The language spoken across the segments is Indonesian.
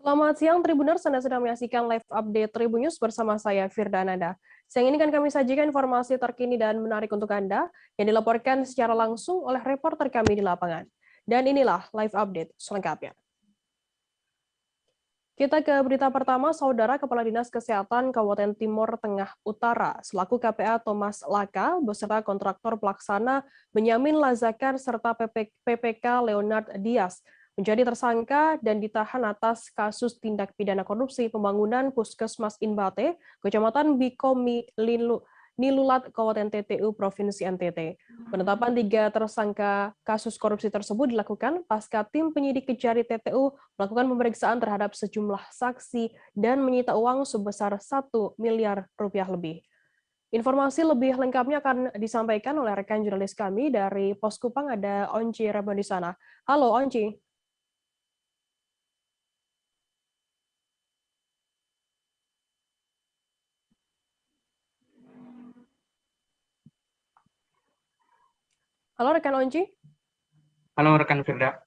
Selamat siang Tribuners, Anda sedang menyaksikan live update Tribun News bersama saya Firda Ananda. Siang ini kan kami sajikan informasi terkini dan menarik untuk Anda yang dilaporkan secara langsung oleh reporter kami di lapangan. Dan inilah live update selengkapnya. Kita ke berita pertama, Saudara Kepala Dinas Kesehatan Kabupaten Timur Tengah Utara selaku KPA Thomas Laka beserta kontraktor pelaksana Benyamin Lazakan serta PPK Leonard Dias menjadi tersangka dan ditahan atas kasus tindak pidana korupsi pembangunan Puskesmas Inbate, Kecamatan Bikomi Nilulat, Kabupaten TTU, Provinsi NTT. Penetapan 3 tersangka kasus korupsi tersebut dilakukan pasca tim penyidik Kejari TTU melakukan pemeriksaan terhadap sejumlah saksi dan menyita uang sebesar 1 miliar rupiah lebih. Informasi lebih lengkapnya akan disampaikan oleh rekan jurnalis kami dari Pos Kupang, ada Onci Rebon di sana. Halo Onci. Halo rekan Onci. Halo rekan Firda.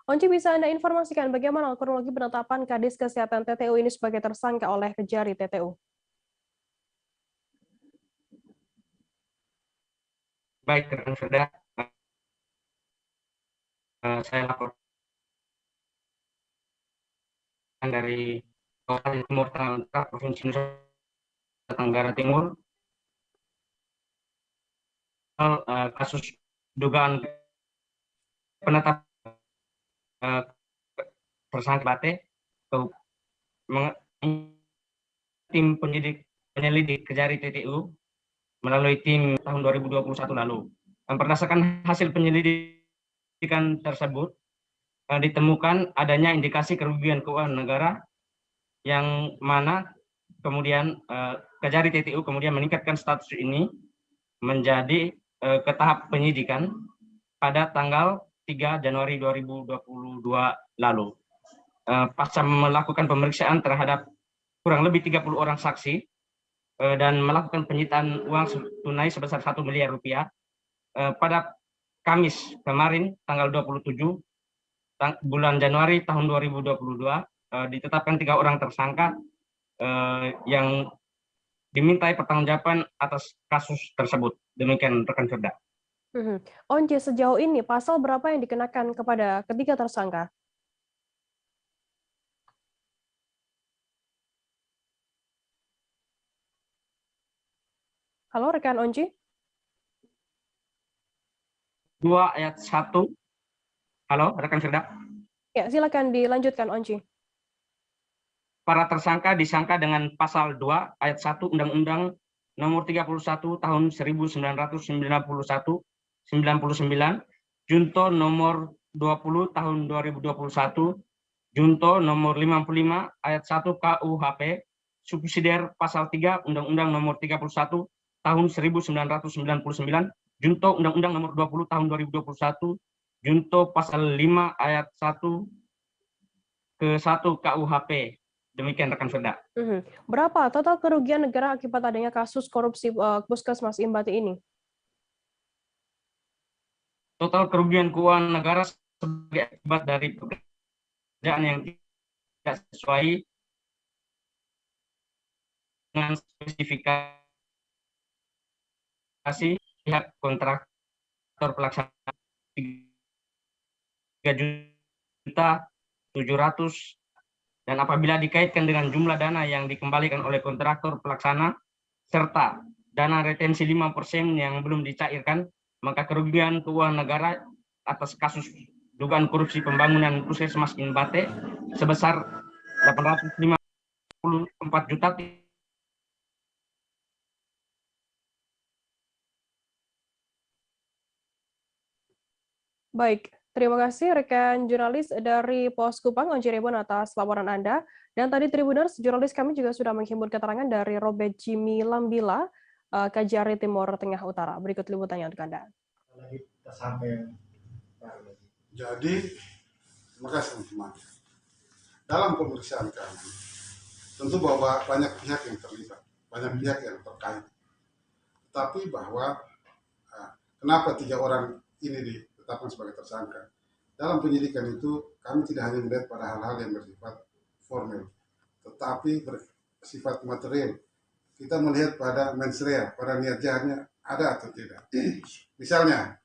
Onci, bisa Anda informasikan bagaimana kronologi penetapan Kadis Kesehatan TTU ini sebagai tersangka oleh Kejari TTU? Baik rekan Firda, saya laporkan dari Kabupaten Timur Tengah Utara, Provinsi Nusa Tenggara Timur, kasus dugaan penetapan tersangka Bate, tim penyelidik Kejari TTU melalui tim tahun 2021 lalu. Berdasarkan hasil penyelidikan tersebut, ditemukan adanya indikasi kerugian keuangan negara yang mana kemudian Kejari TTU kemudian meningkatkan status ini menjadi ke tahap penyidikan pada tanggal 3 Januari 2022 lalu. Pasca melakukan pemeriksaan terhadap kurang lebih 30 orang saksi dan melakukan penyitaan uang tunai sebesar 1 miliar rupiah, pada Kamis kemarin tanggal 27 bulan Januari tahun 2022 ditetapkan 3 orang tersangka yang dimintai pertanggungjawaban atas kasus tersebut. Demikian rekan Firda. Onci, sejauh ini pasal berapa yang dikenakan kepada ketiga tersangka? Halo rekan Onci. 2 ayat 1. Halo rekan Firda. Ya, silakan dilanjutkan Onci. Para tersangka disangka dengan pasal 2 ayat 1 Undang-Undang Nomor 31 Tahun 1999, Junto Nomor 20 Tahun 2021, Junto Nomor 55 ayat 1 KUHP, subsidiar pasal 3 Undang-Undang Nomor 31 Tahun 1999, Junto Undang-Undang Nomor 20 Tahun 2021, Junto pasal 5 ayat 1 ke 1 KUHP. Demikian rekan Firda. Berapa total kerugian negara akibat adanya kasus korupsi Puskesmas Inbate ini? Total kerugian keuangan negara sebagai akibat dari pekerjaan yang tidak sesuai dengan spesifikasi pihak kontraktor pelaksana 3.700.000, dan apabila dikaitkan dengan jumlah dana yang dikembalikan oleh kontraktor pelaksana serta dana retensi 5% yang belum dicairkan, maka kerugian keuangan negara atas kasus dugaan korupsi pembangunan Puskesmas Inbate sebesar 854 juta. Baik, terima kasih rekan jurnalis dari Pos Kupang, Onci Rebon, atas laporan Anda. Dan tadi Tribuners, jurnalis kami juga sudah menghimpun keterangan dari Robert Jimmy Lambila, Kejari Timur Tengah Utara. Berikut liputannya untuk Anda. Jadi, terima kasih teman-teman. Dalam pemeriksaan kami, tentu bahwa banyak pihak yang terlibat, banyak pihak yang terkait. Tetapi bahwa kenapa 3 orang ini ditetapkan sebagai tersangka? Dalam penyidikan itu kami tidak hanya melihat pada hal-hal yang bersifat formil, tetapi bersifat material. Kita melihat pada mens rea, pada niat jahatnya ada atau tidak. Misalnya,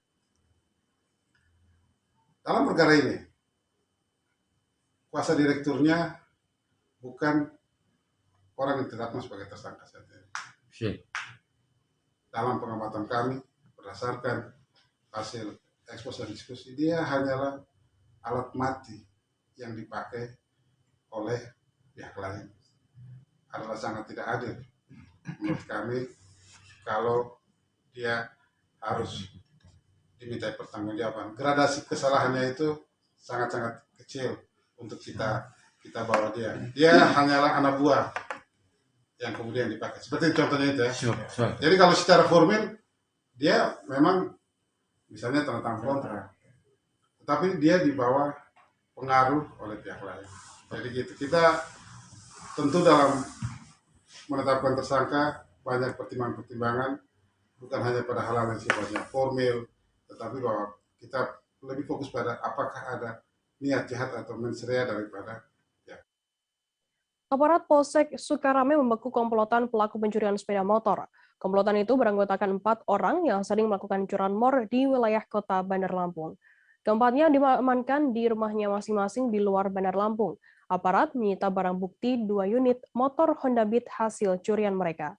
dalam perkara ini, kuasa direkturnya bukan orang yang ditetapkan sebagai tersangka saja. Dalam pengamatan kami, berdasarkan hasil ekspos dan diskusi, dia hanyalah alat mati yang dipakai oleh pihak lain. Adalah sangat tidak adil menurut kami kalau dia harus dimintai pertanggungjawaban. Gradasi kesalahannya itu sangat-sangat kecil untuk kita bawa dia. Dia hanyalah anak buah yang kemudian dipakai. Seperti contohnya itu ya. Jadi kalau secara formil dia memang misalnya tanda tangan kontrak, tetapi dia dibawa pengaruh oleh pihak lain. Jadi gitu. Kita tentu dalam menetapkan tersangka banyak pertimbangan-pertimbangan, bukan hanya pada hal-hal yang sifatnya formil, tetapi bahwa kita lebih fokus pada apakah ada niat jahat atau mens rea daripada ya. Aparat Polsek Sukarame membekuk komplotan pelaku pencurian sepeda motor. Komplotan itu beranggotakan 4 orang yang sering melakukan curanmor di wilayah kota Bandar Lampung. Keempatnya diamankan di rumahnya masing-masing di luar Bandar Lampung. Aparat menyita barang bukti 2 unit motor Honda Beat hasil curian mereka.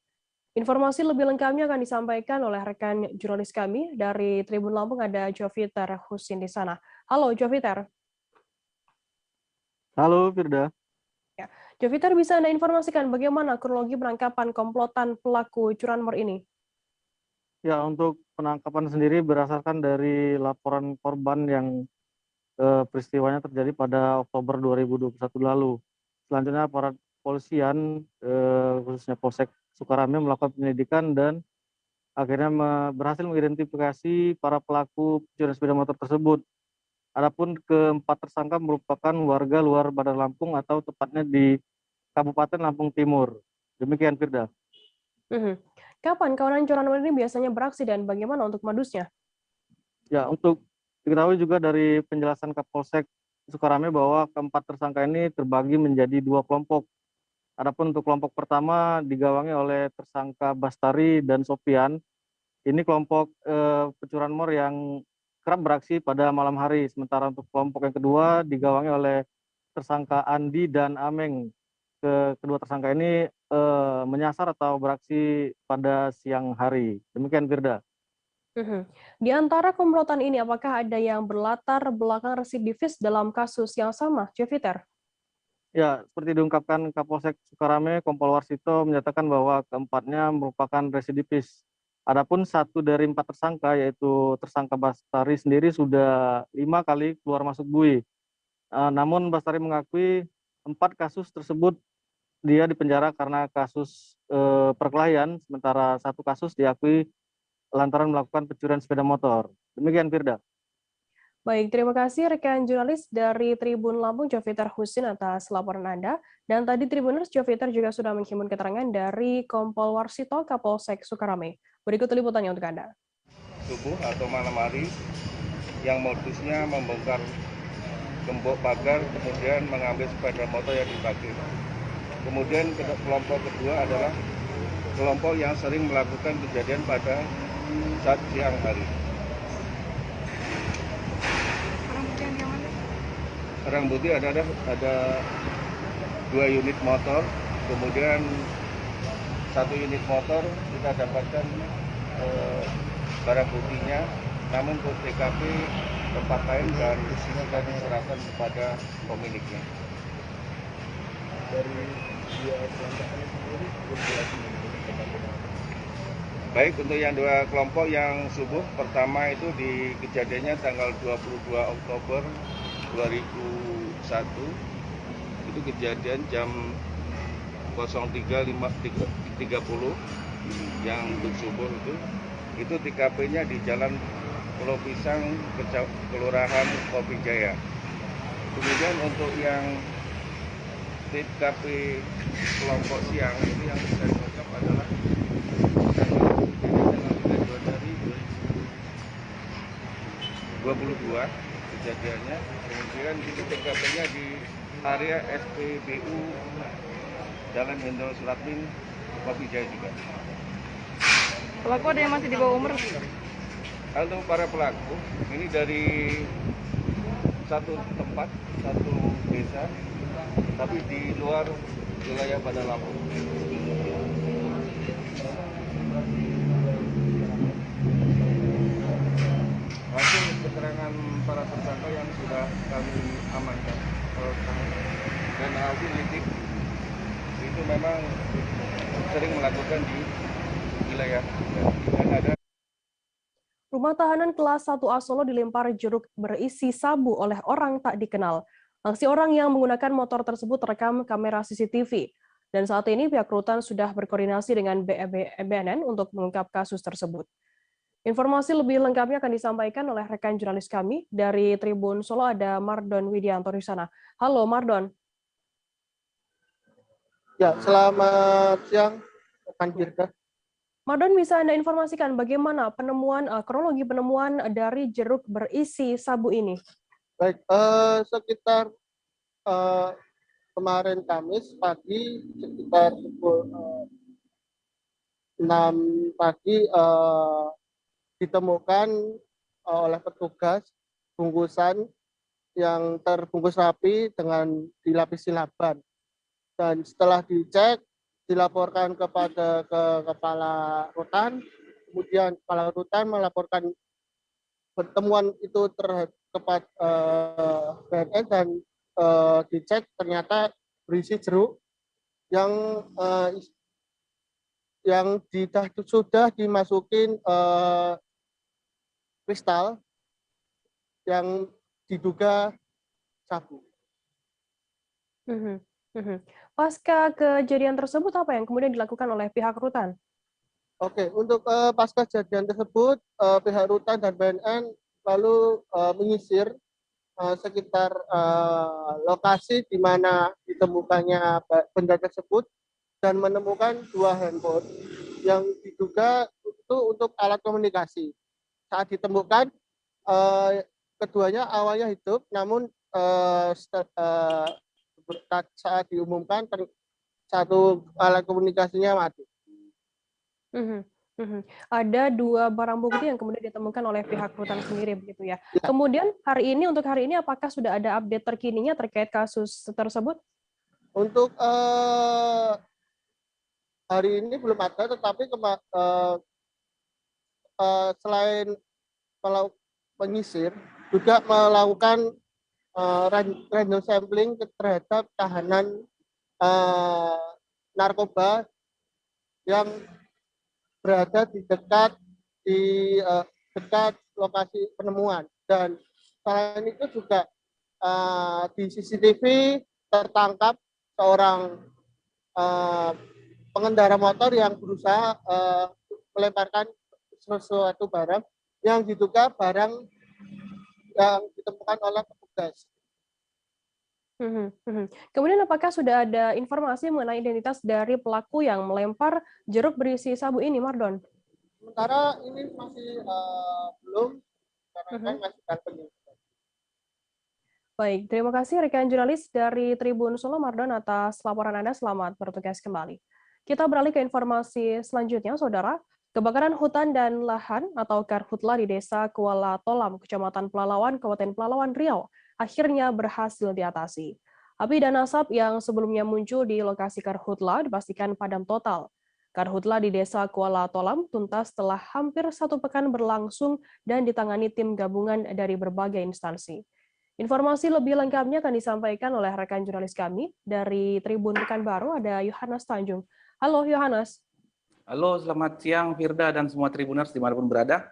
Informasi lebih lengkapnya akan disampaikan oleh rekan jurnalis kami dari Tribun Lampung, ada Joviter Husin di sana. Halo Joviter. Halo Firda. Joviter, bisa Anda informasikan bagaimana kronologi penangkapan komplotan pelaku curanmor ini? Ya, untuk penangkapan sendiri berdasarkan dari laporan korban yang peristiwanya terjadi pada Oktober 2021 lalu. Selanjutnya aparat polisian, khususnya Polsek Sukarame melakukan penyelidikan dan akhirnya berhasil mengidentifikasi para pelaku pencurian sepeda motor tersebut. Adapun keempat tersangka merupakan warga luar Bandar Lampung atau tepatnya di Kabupaten Lampung Timur. Demikian Firda. Kapan kawanan curanmor ini biasanya beraksi dan bagaimana untuk modusnya? Ya, untuk diketahui juga dari penjelasan Kapolsek Sukarame bahwa keempat tersangka ini terbagi menjadi 2 kelompok. Adapun untuk kelompok pertama digawangi oleh tersangka Bastari dan Sofian. Ini kelompok pecuranmor yang kerap beraksi pada malam hari. Sementara untuk kelompok yang kedua digawangi oleh tersangka Andi dan Ameng. Kedua tersangka ini menyasar atau beraksi pada siang hari. Demikian Firda. Di antara komplotan ini, apakah ada yang berlatar belakang residivis dalam kasus yang sama, Joviter? Ya, seperti diungkapkan Kapolsek Sukarame, Kompol Warsito menyatakan bahwa keempatnya merupakan residivis. Adapun 1 dari 4 tersangka, yaitu tersangka Bastari sendiri sudah 5 kali keluar masuk bui. Namun Bastari mengakui 4 kasus tersebut dia dipenjara karena kasus perkelahian, sementara 1 kasus diakui lantaran melakukan pencurian sepeda motor. Demikian Firda. Baik, terima kasih rekan jurnalis dari Tribun Lampung, Joviter Husin atas laporan Anda. Dan tadi Tribuners, Joviter juga sudah menghimpun keterangan dari Kompol Warsito Kapolsek Sukarame. Berikut liputannya untuk Anda. Subuh atau malam hari yang modusnya membongkar gembok pagar, kemudian mengambil sepeda motor yang dipakai. Kemudian kelompok kedua adalah kelompok yang sering melakukan kejadian pada saat siang hari. Barang bukti ada 2 unit motor, kemudian 1 unit motor kita dapatkan barang buktinya, namun untuk TKP tempat lain dan sudah diserahkan kepada pemiliknya. Dari dua kelompok sendiri, baik, untuk yang 2 kelompok yang subuh pertama itu di kejadiannya tanggal 22 Oktober 2001, itu kejadian jam 03.30 yang untuk subuh itu TKP-nya di Jalan Pulau Pisang, Kelurahan Kopi Jaya. Kemudian untuk yang TKP kelompok siang itu yang bisa diungkap adalah tanggal 3 Januari 2022 kejadiannya. Kemudian itu TKP-nya di area SPBU Jalan Jenderal Sudirman, Kopi Jaya juga. Pelaku ada yang masih di bawah umur? Untuk para pelaku ini dari satu tempat, satu desa, tapi di luar wilayah Bandar Lampung. Hasil keterangan para tersangka yang sudah kami amankan dan hasil lidik itu memang sering melakukan di wilayah dan ada. Rumah tahanan kelas 1A Solo dilempar jeruk berisi sabu oleh orang tak dikenal. Aksi orang yang menggunakan motor tersebut terekam kamera CCTV. Dan saat ini pihak rutan sudah berkoordinasi dengan BNN untuk mengungkap kasus tersebut. Informasi lebih lengkapnya akan disampaikan oleh rekan jurnalis kami dari Tribun Solo, ada Mardon Widianto di sana. Halo Mardon. Ya, selamat siang, rekan Firda. Mardon, bisa Anda informasikan bagaimana kronologi penemuan dari jeruk berisi sabu ini? Baik, sekitar kemarin Kamis pagi sekitar pukul 6 pagi ditemukan oleh petugas bungkusan yang terbungkus rapi dengan dilapisi laban. Dan setelah dicek, dilaporkan ke kepala rutan, kemudian kepala rutan melaporkan pertemuan itu kepada BNN dan dicek ternyata berisi jeruk yang sudah dimasukin kristal yang diduga sabu. Pasca kejadian tersebut, apa yang kemudian dilakukan oleh pihak rutan? Oke, untuk pasca kejadian tersebut, pihak rutan dan BNN lalu menyisir sekitar lokasi di mana ditemukannya benda tersebut dan menemukan 2 handphone yang diduga itu untuk alat komunikasi. Saat ditemukan, keduanya awalnya hidup, namun saat diumumkan satu alat komunikasinya mati. Ada 2 barang bukti yang kemudian ditemukan oleh pihak rutan sendiri, begitu ya. Kemudian untuk hari ini apakah sudah ada update terkininya terkait kasus tersebut? Untuk hari ini belum ada, tetapi selain menyisir juga melakukan random sampling terhadap tahanan narkoba yang berada di dekat lokasi penemuan. Dan selain itu juga di CCTV tertangkap seorang pengendara motor yang berusaha melemparkan sesuatu barang yang diduga barang yang ditemukan oleh petugas. Kemudian apakah sudah ada informasi mengenai identitas dari pelaku yang melempar jeruk berisi sabu ini, Mardon? Sementara ini masih belum, karena masih dalam penyelidikan. Baik, terima kasih rekan jurnalis dari Tribun Solo, Mardon, atas laporan Anda. Selamat bertugas kembali. Kita beralih ke informasi selanjutnya, Saudara. Kebakaran hutan dan lahan atau Karhutla di Desa Kuala Tolam, Kecamatan Pelalawan, Kabupaten Pelalawan, Riau, akhirnya berhasil diatasi. Api dan asap yang sebelumnya muncul di lokasi Karhutla dipastikan padam total. Karhutla di Desa Kuala Tolam tuntas setelah hampir 1 pekan berlangsung dan ditangani tim gabungan dari berbagai instansi. Informasi lebih lengkapnya akan disampaikan oleh rekan jurnalis kami dari Tribun Pekanbaru, ada Yohanes Tanjung. Halo Yohanes. Halo, selamat siang Firda dan semua Tribuners dimanapun berada.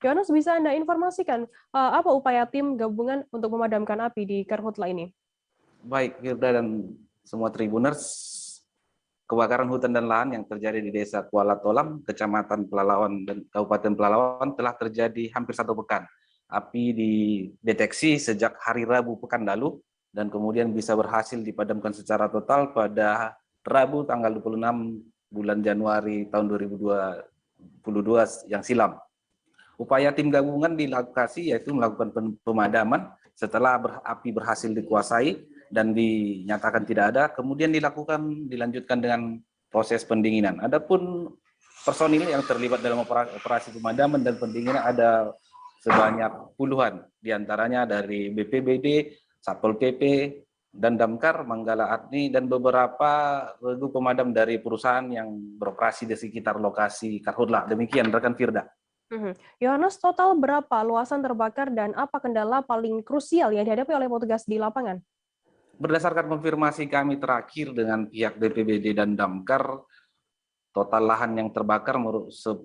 Yohanes, bisa Anda informasikan apa upaya tim gabungan untuk memadamkan api di Karhutla ini? Baik Firda dan semua Tribuners, kebakaran hutan dan lahan yang terjadi di Desa Kuala Tolam, Kecamatan Pelalawan dan Kabupaten Pelalawan telah terjadi hampir 1 pekan. Api dideteksi sejak hari Rabu pekan lalu dan kemudian bisa berhasil dipadamkan secara total pada Rabu tanggal 26 bulan Januari tahun 2022 yang silam. Upaya tim gabungan di lokasi yaitu melakukan pemadaman setelah api berhasil dikuasai dan dinyatakan tidak ada, kemudian dilanjutkan dengan proses pendinginan. Adapun personil yang terlibat dalam operasi pemadaman dan pendinginan ada sebanyak puluhan, diantaranya dari BPBD, Satpol PP, dan Damkar, Manggala Agni, dan beberapa regu pemadam dari perusahaan yang beroperasi di sekitar lokasi Karhutla. Demikian rekan Firda. Yohanes, total berapa luasan terbakar dan apa kendala paling krusial yang dihadapi oleh petugas di lapangan? Berdasarkan konfirmasi kami terakhir dengan pihak BPBD dan Damkar, total lahan yang terbakar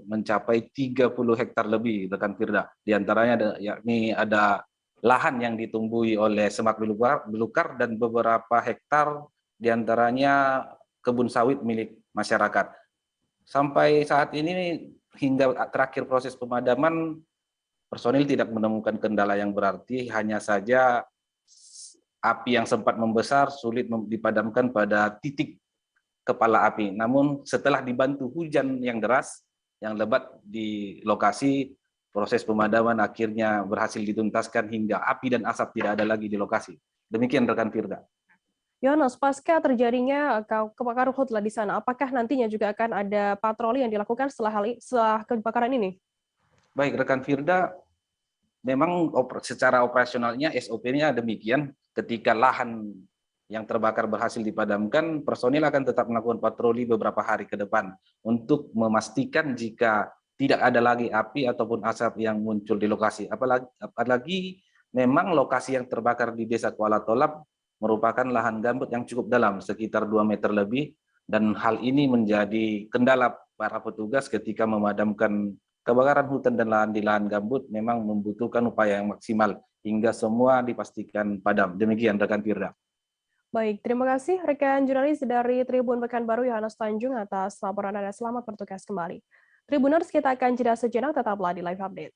mencapai 30 hektar lebih, rekan Firda. Di antaranya yakni ada lahan yang ditumbuhi oleh semak belukar dan beberapa hektar diantaranya kebun sawit milik masyarakat. Sampai saat ini hingga terakhir proses pemadaman, personil tidak menemukan kendala yang berarti, hanya saja api yang sempat membesar sulit dipadamkan pada titik kepala api. Namun setelah dibantu hujan yang deras, yang lebat di lokasi, proses pemadaman akhirnya berhasil dituntaskan hingga api dan asap tidak ada lagi di lokasi. Demikian rekan Firda. Yohanes, pasca terjadinya kebakaran Karhutla di sana, apakah nantinya juga akan ada patroli yang dilakukan setelah kebakaran ini? Baik, rekan Firda, memang secara operasionalnya SOP-nya demikian. Ketika lahan yang terbakar berhasil dipadamkan, personil akan tetap melakukan patroli beberapa hari ke depan untuk memastikan jika tidak ada lagi api ataupun asap yang muncul di lokasi. Apalagi memang lokasi yang terbakar di Desa Kuala Tolap merupakan lahan gambut yang cukup dalam, sekitar 2 meter lebih, dan hal ini menjadi kendala para petugas ketika memadamkan kebakaran hutan dan lahan di lahan gambut. Memang membutuhkan upaya yang maksimal hingga semua dipastikan padam. Demikian rekan Firda. Baik, terima kasih rekan jurnalis dari Tribun Pekanbaru Yohanes Tanjung atas laporan Anda. Selamat bertugas kembali. Tribuners, kita akan jeda sejenak, tetaplah di Live Update.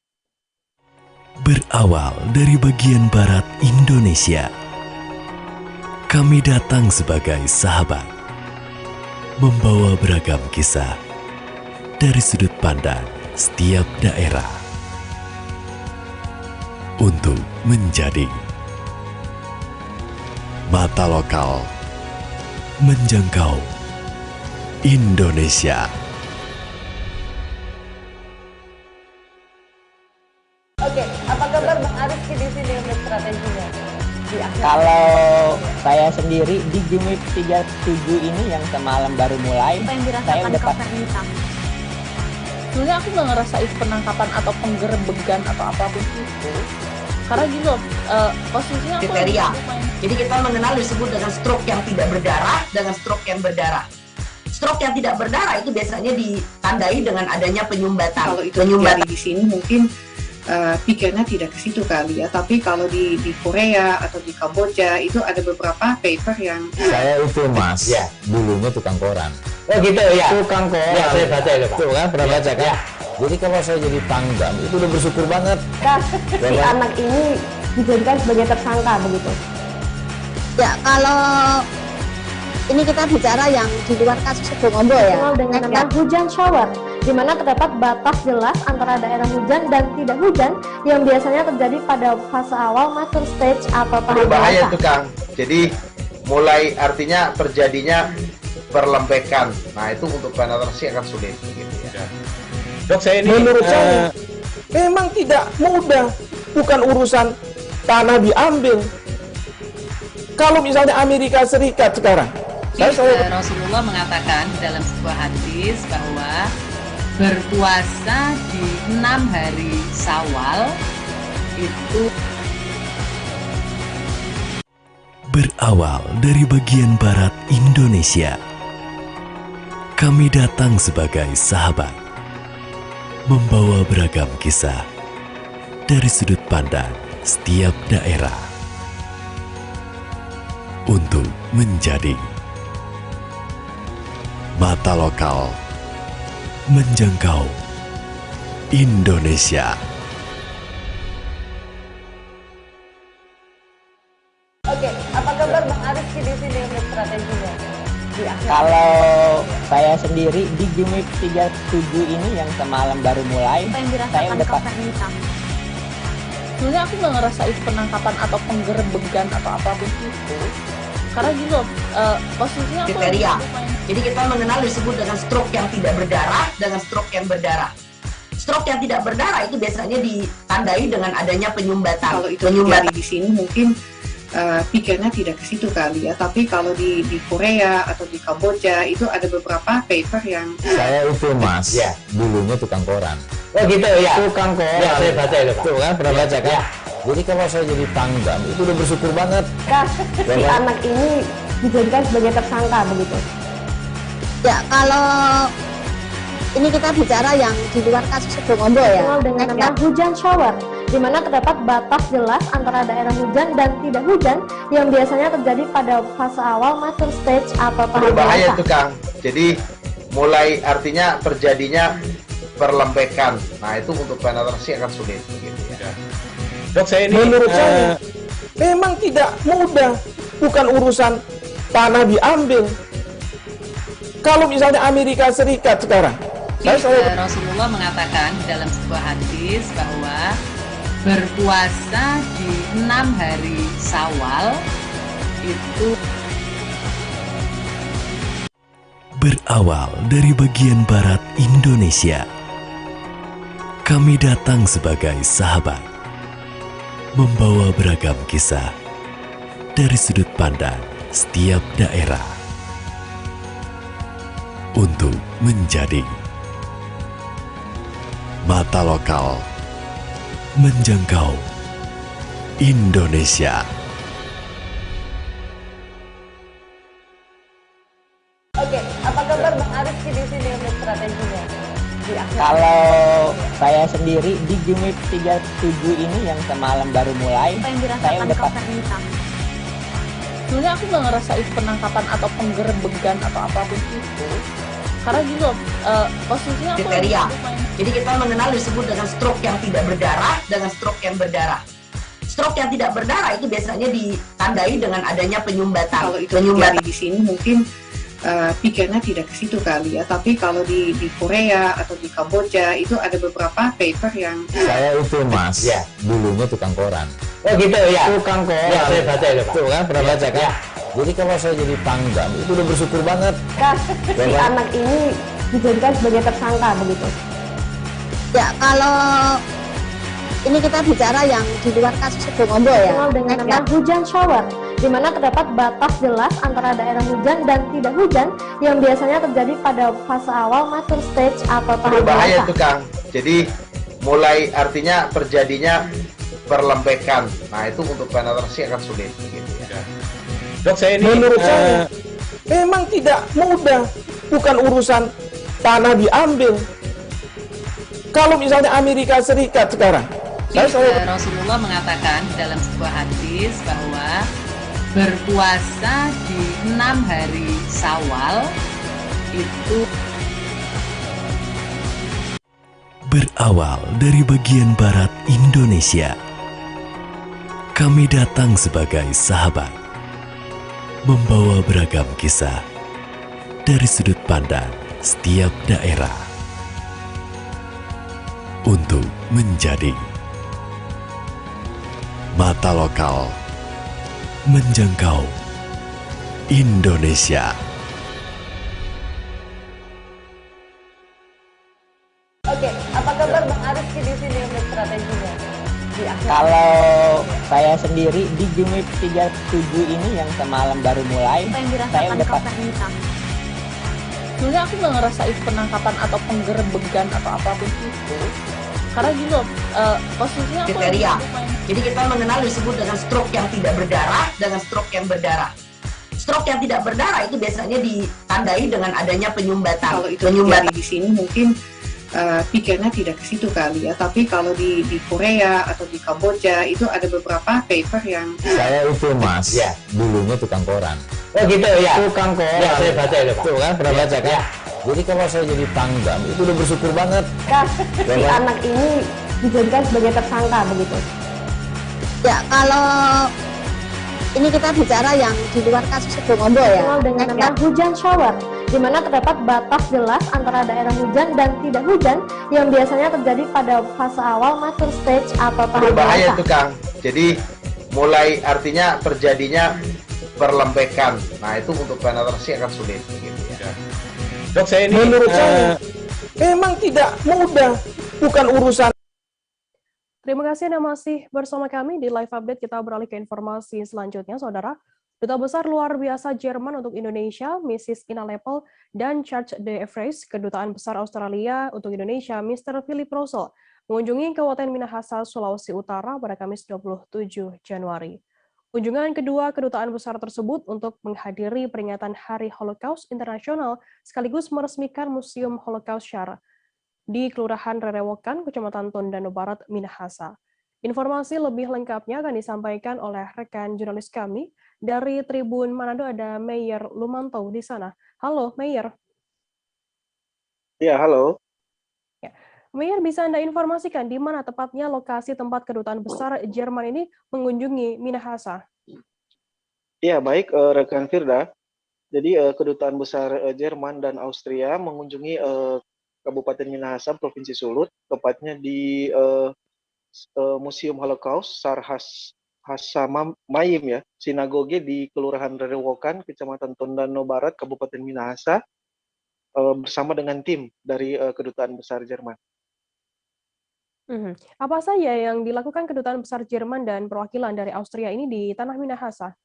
Berawal dari bagian barat Indonesia, kami datang sebagai sahabat, membawa beragam kisah dari sudut pandang setiap daerah untuk menjadi mata lokal menjangkau Indonesia. Oke, apa kabar Bang Arief di sini untuk strateginya? Kalau saya sendiri di Gimik 37 ini yang semalam baru mulai, saya udah Kopernita. Sebenarnya aku nggak ngerasain penangkapan atau penggerbegan atau apapun itu. Karena gitu, posisinya aku kriteria. Jadi kita mengenal disebut dengan stroke yang tidak berdarah dengan stroke yang berdarah. Stroke yang tidak berdarah itu biasanya ditandai dengan adanya penyumbatan. Kalau itu terjadi di sini mungkin pikirnya tidak ke situ kali ya, tapi kalau di Korea atau di Kamboja itu ada beberapa paper yang saya itu mas ya dulunya tukang koran. Oh gitu ya, tukang koran ya, saya baca itu Pak. Tuh kan pernah baca kan ya. Jadi kalau saya jadi pangdam itu udah bersyukur banget si anak ini dijadikan sebagai tersangka begitu ya. Kalau ini kita bicara yang di luar kasus Sebongombo ya, dengan nama hujan shower, di mana terdapat batas jelas antara daerah hujan dan tidak hujan yang biasanya terjadi pada fase awal mature stage atau tahap bahaya itu Kang. Jadi mulai artinya terjadinya perlembekan. Nah itu untuk penetrasi akan sulit gitu ya. Dok, saya ini menurut saya memang tidak mudah, bukan urusan tanah diambil. Kalau misalnya Amerika Serikat sekarang, Rasulullah mengatakan dalam sebuah hadis bahwa berpuasa di 6 hari Syawal itu berawal dari bagian barat Indonesia. Kami datang sebagai sahabat, membawa beragam kisah dari sudut pandang setiap daerah untuk menjadi mata lokal menjangkau Indonesia. Oke, apa kabar Bang Arief di sini untuk strateginya? Kalau saya sendiri di Gimik 37 ini yang semalam baru mulai, saya udah Sebenarnya aku nggak ngerasa itu penangkapan atau penggerebegan atau apapun itu. Karena gini loh, posisinya aku kriteria. Jadi kita mengenal disebut dengan stroke yang tidak berdarah dengan stroke yang berdarah. Stroke yang tidak berdarah itu biasanya ditandai dengan adanya penyumbatan. Kalau itu terjadi di sini mungkin pikirnya tidak ke situ kali ya, tapi kalau di Korea atau di Kamboja itu ada beberapa paper yang saya itu mas, ya, dulunya tukang koran. Oh gitu ya, tukang koran. Ya, saya baca itu Pak. Tuh kan, pernah baca kan? Ya. Jadi kalau saya jadi pangdam itu udah bersyukur banget. Si anak ini dijadikan sebagai tersangka begitu. Ya, kalau ini kita bicara yang di luar kasus Sebongombo ya. Dengan nama hujan shower, di mana terdapat batas jelas antara daerah hujan dan tidak hujan yang biasanya terjadi pada fase awal mature stage atau tahap berbahaya dewasa. itu Kang. Jadi mulai artinya terjadinya perlembekan. Nah itu untuk penetrasi akan sulit gitu ya. Dok, saya ini menurut saya memang tidak mudah, bukan urusan tanah diambil. Kalau misalnya Amerika Serikat sekarang, Rasulullah mengatakan dalam sebuah hadis bahwa berpuasa di 6 hari Syawal itu Berawal dari bagian barat Indonesia, kami datang sebagai sahabat, membawa beragam kisah dari sudut pandang setiap daerah untuk menjadi mata lokal menjangkau Indonesia. Oke, apa kabar Bang Arifki di sini untuk strateginya? Kalau saya sendiri di Jumit 37 ini yang semalam baru mulai, Apa yang saya dirasakan udah Kautsar Nisa? Sebenarnya aku nggak ngerasa itu penangkapan atau penggerebegan atau apapun itu. Karena gini loh, posisinya aku kriteria. Jadi kita mengenal disebut dengan stroke yang tidak berdarah dengan stroke yang berdarah. Stroke yang tidak berdarah itu biasanya ditandai dengan adanya penyumbatan. Kalau itu terjadi di sini mungkin pikirnya tidak ke situ kali ya, tapi kalau di Korea atau di Kamboja itu ada beberapa paper yang Saya itu mas, ya, dulunya tukang koran. Oh gitu ya, tukang koran. Ya, saya baca itu Pak. Tuh kan, pernah baca kan? Ya. Jadi kalau saya jadi pangdam itu udah bersyukur banget. Si anak ini dijadikan sebagai tersangka begitu. Ya, kalau ini kita bicara yang di luar kasus Sebongombo ya. Dengan nama hujan shower, di mana terdapat batas jelas antara daerah hujan dan tidak hujan yang biasanya terjadi pada fase awal mature stage atau tahap berbahaya dewasa. itu Kang. Jadi mulai artinya terjadinya perlembekan. Nah itu untuk penetrasi akan sulit gitu ya. Dok, saya ini menurut saya memang tidak mudah, bukan urusan tanah diambil. Kalau misalnya Amerika Serikat sekarang, Rasulullah mengatakan dalam sebuah hadis bahwa berpuasa di 6 hari Syawal itu Berawal dari bagian barat Indonesia, kami datang sebagai sahabat, membawa beragam kisah dari sudut pandang setiap daerah untuk menjadi mata lokal menjangkau Indonesia. Oke, apa kabar Bang Arifki di sini untuk strateginya? Kalau saya sendiri di Jumit 37 ini yang semalam baru mulai, Apa yang saya dirasakan udah Kautsar Nisa? Sebenarnya aku nggak ngerasa itu penangkapan atau penggerebegan atau apapun itu. Karena gini loh, posisinya aku kriteria. Jadi kita mengenal disebut dengan stroke yang tidak berdarah dengan stroke yang berdarah. Stroke yang tidak berdarah itu biasanya ditandai dengan adanya penyumbatan. kalau itu terjadi di sini mungkin pikirnya tidak ke situ kali ya, tapi kalau di Korea atau di Kamboja itu ada beberapa paper yang Saya itu mas, ya, dulunya tukang koran. Oh gitu ya, tukang koran. Ya, saya baca itu Pak. Tuh kan, pernah baca kan? Jadi kalau saya jadi pangdam itu udah bersyukur banget. Si anak ini dijadikan sebagai tersangka begitu. Ya, kalau ini kita bicara yang di luar kasus Sebongombo ya. Dengan nama hujan shower, di mana terdapat batas jelas antara daerah hujan dan tidak hujan yang biasanya terjadi pada fase awal mature stage atau tahap berbahaya dewasa. itu Kang. Jadi mulai artinya terjadinya perlembekan. Nah itu untuk penetrasi akan sulit. Gitu ya. Dok, saya ini menurut saya memang tidak mudah, bukan urusan. Terima kasih Anda masih bersama kami di Live Update. Kita beralih ke informasi selanjutnya, Saudara. Duta Besar Luar Biasa Jerman untuk Indonesia, Mrs. Ina Lepel, dan Charge d'Affaires Kedutaan Besar Australia untuk Indonesia, Mr. Philip Russell, mengunjungi Kabupaten Minahasa, Sulawesi Utara pada Kamis 27 Januari. Kunjungan kedua kedutaan besar tersebut untuk menghadiri peringatan Hari Holocaust Internasional sekaligus meresmikan Museum Holocaust Syar di Kelurahan Rerewokan, Kecamatan Tondano Barat, Minahasa. Informasi lebih lengkapnya akan disampaikan oleh rekan jurnalis kami dari Tribun Manado, ada Meyer Lumanto di sana. Halo, Meyer. Ya, halo. Ya. Meyer, bisa Anda informasikan di mana tepatnya lokasi tempat kedutaan besar Jerman ini mengunjungi Minahasa? Ya, baik, rekan Firda. Jadi, kedutaan besar Jerman dan Austria mengunjungi Kabupaten Minahasa, Provinsi Sulut, tepatnya di Museum Holocaust Sar Hassamayim ya, sinagoge di Kelurahan Rerewokan, Kecamatan Tondano Barat, Kabupaten Minahasa, bersama dengan tim dari kedutaan besar Jerman. Apa saja yang dilakukan kedutaan besar Jerman dan perwakilan dari Austria ini di tanah Minahasa?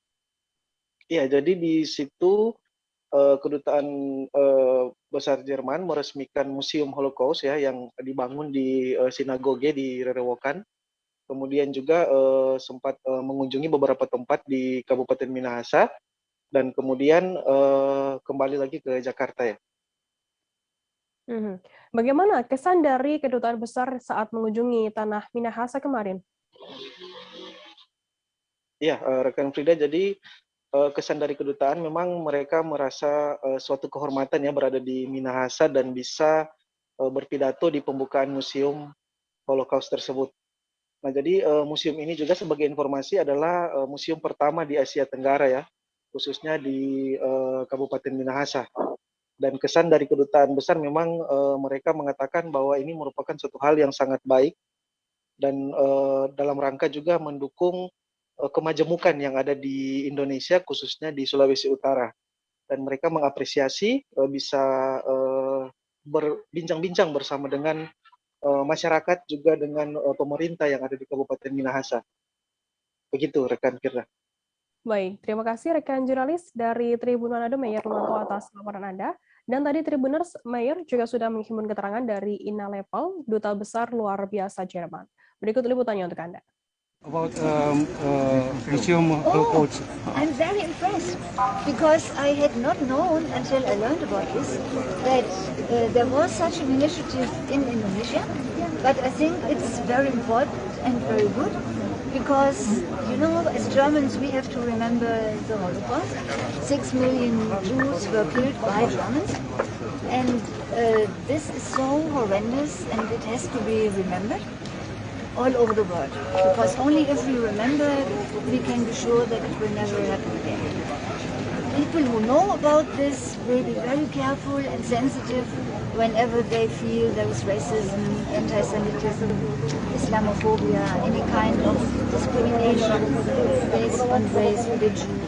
Iya, jadi di situ kedutaan besar Jerman meresmikan Museum Holocaust ya yang dibangun di sinagoge di Rerewokan. Kemudian juga sempat mengunjungi beberapa tempat di Kabupaten Minahasa dan kemudian kembali lagi ke Jakarta ya. Bagaimana kesan dari kedutaan besar saat mengunjungi tanah Minahasa kemarin? Iya, rekan Frida, jadi kesan dari kedutaan memang mereka merasa suatu kehormatan ya berada di Minahasa dan bisa berpidato di pembukaan Museum Holocaust tersebut. Nah, jadi museum ini juga sebagai informasi adalah museum pertama di Asia Tenggara ya, khususnya di Kabupaten Minahasa. Dan kesan dari kedutaan besar memang mereka mengatakan bahwa ini merupakan suatu hal yang sangat baik dan dalam rangka juga mendukung kemajemukan yang ada di Indonesia, khususnya di Sulawesi Utara. Dan mereka mengapresiasi bisa berbincang-bincang bersama dengan masyarakat, juga dengan pemerintah yang ada di Kabupaten Minahasa. Begitu, rekan Firda. Baik, terima kasih rekan jurnalis dari Tribun Manado, Meyer Lumanto atas laporan Anda. Dan tadi Tribuners, Meyer juga sudah menghimpun keterangan dari Ina Lepel, Duta Besar Luar Biasa Jerman. Berikut liputannya untuk Anda. About Museum Holocaust. I'm very impressed because I had not known until I learned about this that there was such an initiative in Indonesia, but I think it's very important and very good because, you know, as Germans we have to remember the Holocaust. 6 million Jews were killed by Germans, and this is so horrendous and it has to be remembered all over the world, because only if we remember we can be sure that it will never happen again. People who know about this will be very careful and sensitive whenever they feel there is racism, anti-Semitism, Islamophobia, any kind of discrimination based on race, religion,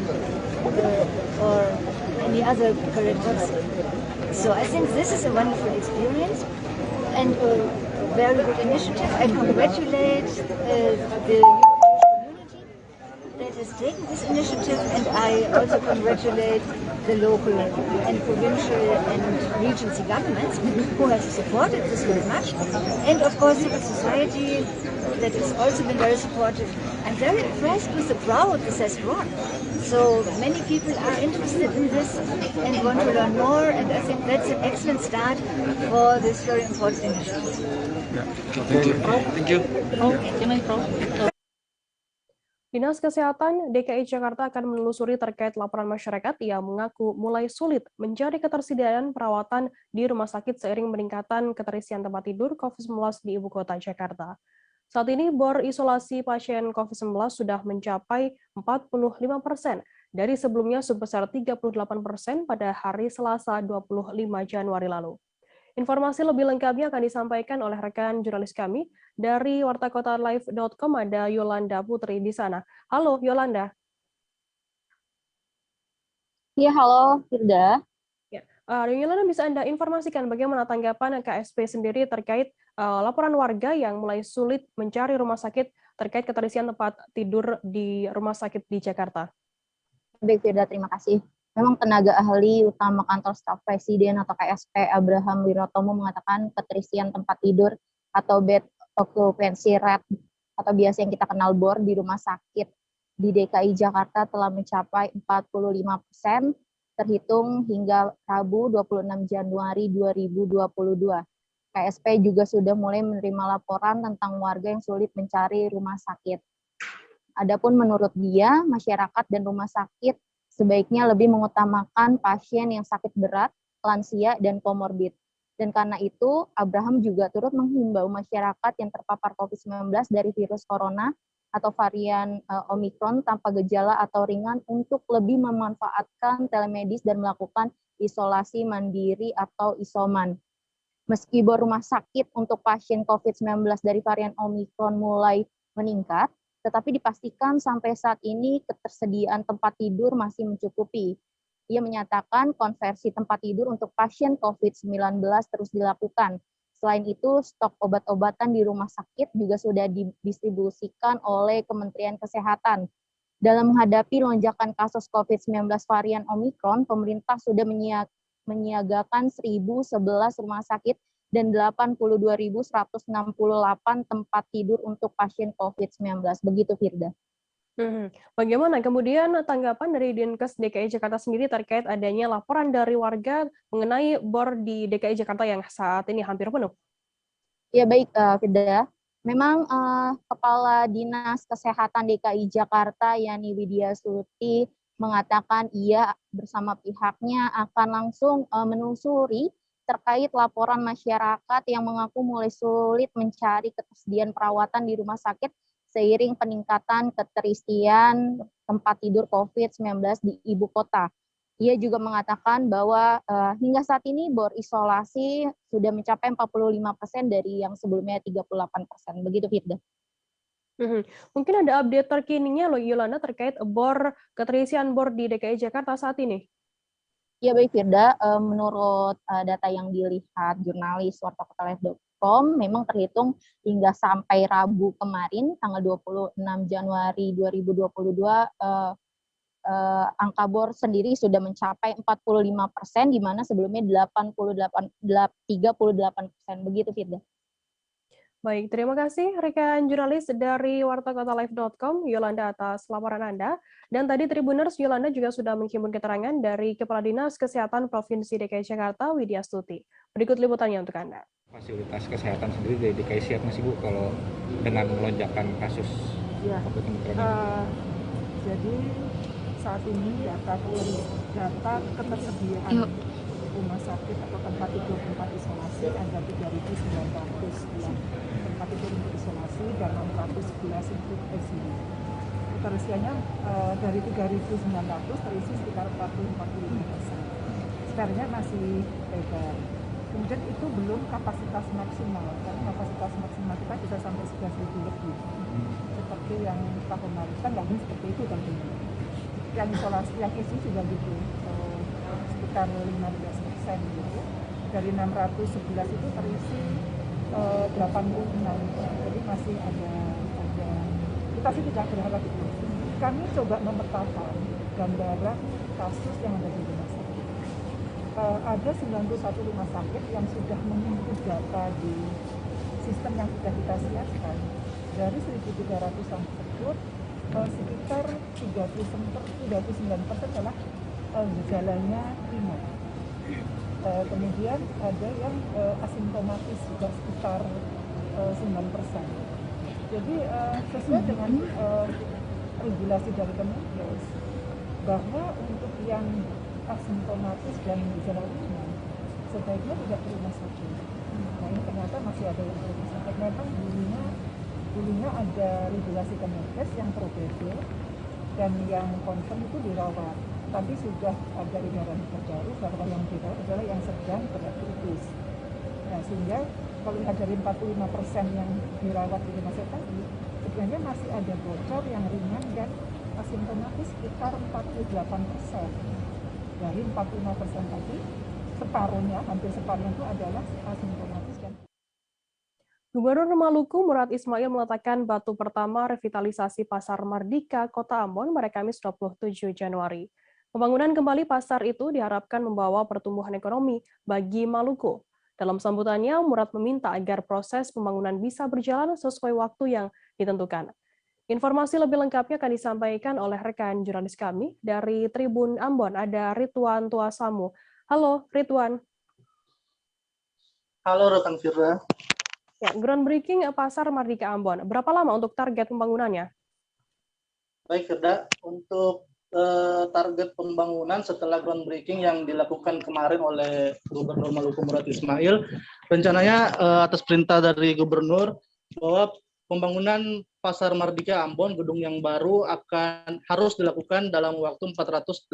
or any other characters. So I think this is a wonderful experience and very good initiative. I congratulate the Jewish community that has taken this initiative, and I also congratulate the local and provincial and regency governments who have supported this very much, and of course civil society that has also been very supportive. I'm very impressed with the crowd this has drawn. So many people are interested in this and want to learn more, and I think that's an excellent start for this very important initiative. Thank you. Thank you. Dinas Kesehatan DKI Jakarta akan menelusuri terkait laporan masyarakat yang mengaku mulai sulit mencari ketersediaan perawatan di rumah sakit seiring peningkatan keterisian tempat tidur COVID-19 di Ibu Kota Jakarta. Saat ini bor isolasi pasien COVID-19 sudah mencapai 45%, dari sebelumnya sebesar 38% pada hari Selasa 25 Januari lalu. Informasi lebih lengkapnya akan disampaikan oleh rekan jurnalis kami dari wartakotalive.com, ada Yolanda Putri di sana. Halo Yolanda. Iya, halo Firda. Ya, Yolanda, bisa Anda informasikan bagaimana tanggapan KSP sendiri terkait laporan warga yang mulai sulit mencari rumah sakit terkait keterisian tempat tidur di rumah sakit di Jakarta? Baik Firda, terima kasih. Memang tenaga ahli utama kantor staf presiden atau KSP Abraham Wirotomo mengatakan keterisian tempat tidur atau bed occupancy rate atau biasa yang kita kenal BOR di rumah sakit di DKI Jakarta telah mencapai 45% terhitung hingga Rabu 26 Januari 2022. KSP juga sudah mulai menerima laporan tentang warga yang sulit mencari rumah sakit. Adapun menurut dia, masyarakat dan rumah sakit sebaiknya lebih mengutamakan pasien yang sakit berat, lansia, dan komorbid. Dan karena itu, Abraham juga turut menghimbau masyarakat yang terpapar COVID-19 dari virus corona atau varian Omicron tanpa gejala atau ringan untuk lebih memanfaatkan telemedis dan melakukan isolasi mandiri atau isoman. Meski rumah sakit untuk pasien COVID-19 dari varian Omicron mulai meningkat, tetapi dipastikan sampai saat ini ketersediaan tempat tidur masih mencukupi. Ia menyatakan konversi tempat tidur untuk pasien COVID-19 terus dilakukan. Selain itu, stok obat-obatan di rumah sakit juga sudah didistribusikan oleh Kementerian Kesehatan. Dalam menghadapi lonjakan kasus COVID-19 varian Omicron, pemerintah sudah menyiagakan 1.011 rumah sakit dan 82.168 tempat tidur untuk pasien COVID-19. Begitu, Firda. Bagaimana kemudian tanggapan dari Dinkes DKI Jakarta sendiri terkait adanya laporan dari warga mengenai BOR di DKI Jakarta yang saat ini hampir penuh? Ya, baik, Firda. Memang Kepala Dinas Kesehatan DKI Jakarta, Yani Widya Stuti, mengatakan ia bersama pihaknya akan langsung menelusuri terkait laporan masyarakat yang mengaku mulai sulit mencari ketersediaan perawatan di rumah sakit seiring peningkatan keterisian tempat tidur COVID-19 di ibu kota. Ia juga mengatakan bahwa hingga saat ini BOR isolasi sudah mencapai 45% dari yang sebelumnya 38%. Begitu, Firda. Mungkin ada update terkininya loh Yolanda terkait BOR keterisian BOR di DKI Jakarta saat ini. Ya baik Firda, menurut data yang dilihat jurnalis wartakotalive.com, memang terhitung hingga sampai Rabu kemarin, tanggal 26 Januari 2022, angka BOR sendiri sudah mencapai 45%, di mana sebelumnya 38%. Begitu Firda. Baik, terima kasih rekan jurnalis dari wartakotalive.com, Yolanda, atas laporan Anda. Dan tadi Tribuners, Yolanda juga sudah menghimpun keterangan dari Kepala Dinas Kesehatan Provinsi DKI Jakarta, Widya Stuti. Berikut liputannya untuk Anda. Fasilitas kesehatan sendiri dari DKI siap nggak sih Bu kalau dengan melonjakkan kasus COVID-19? Jadi saat ini data ketersediaan rumah sakit atau tempat tidur tempat isolasi ada 3.900 tempat tidur untuk isolasi dan 611 untuk ICU. Keterisiannya dari 3.900 terisi sekitar 40-45%. Sebenarnya masih lebar. Kemudian itu belum kapasitas maksimal, karena kapasitas maksimal kita bisa sampai 11.000 lebih. Seperti yang tahun lalu kan nggak mungkin seperti itu tentunya. Yang isolasi, yang ICU juga gitu, sekitar 15%. Gitu. Dari 611 itu terisi 86, jadi masih ada kita sih tidak berharap itu. Kami coba memetakan gambaran kasus yang ada di rumah sakit. Ada 91 rumah sakit yang sudah menginput data di sistem yang sudah kita siapkan. Dari 1.300 tersebut, sekitar 39% adalah gejalanya ringan. Kemudian ada yang asimptomatis juga sekitar 9%. Jadi sesuai dengan regulasi dari Kemenkes bahwa untuk yang asimptomatis dan gejala ringan sebaiknya tidak ke rumah sakit. Nah ini ternyata masih ada yang ke rumah sakit. Memang dulunya ada regulasi Kemenkes yang probable dan yang confirm itu dirawat. Tapi sudah ada edaran terbaru bahwa yang dirawat adalah yang sedang berat kritis. Nah, sehingga kalau lihat dari 45% yang dirawat di rumah sakit tadi, sebenarnya masih ada bocor yang ringan dan asimptomatis sekitar 48%. Dari 45% tadi, separuhnya, hampir separuhnya itu adalah asimptomatis. Gubernur Maluku Murad Ismail meletakkan batu pertama revitalisasi Pasar Mardika, Kota Ambon pada Kamis 27 Januari. Pembangunan kembali pasar itu diharapkan membawa pertumbuhan ekonomi bagi Maluku. Dalam sambutannya, Murad meminta agar proses pembangunan bisa berjalan sesuai waktu yang ditentukan. Informasi lebih lengkapnya akan disampaikan oleh rekan jurnalis kami dari Tribun Ambon, ada Ridwan Tuasamu. Halo, Ridwan. Halo, rekan Firda. Ya, groundbreaking Pasar Mardika Ambon. Berapa lama untuk target pembangunannya? Baik, Firda. Untuk target pembangunan setelah groundbreaking yang dilakukan kemarin oleh Gubernur Maluku Murad Ismail, rencananya atas perintah dari Gubernur bahwa pembangunan Pasar Mardika Ambon, gedung yang baru harus dilakukan dalam waktu 480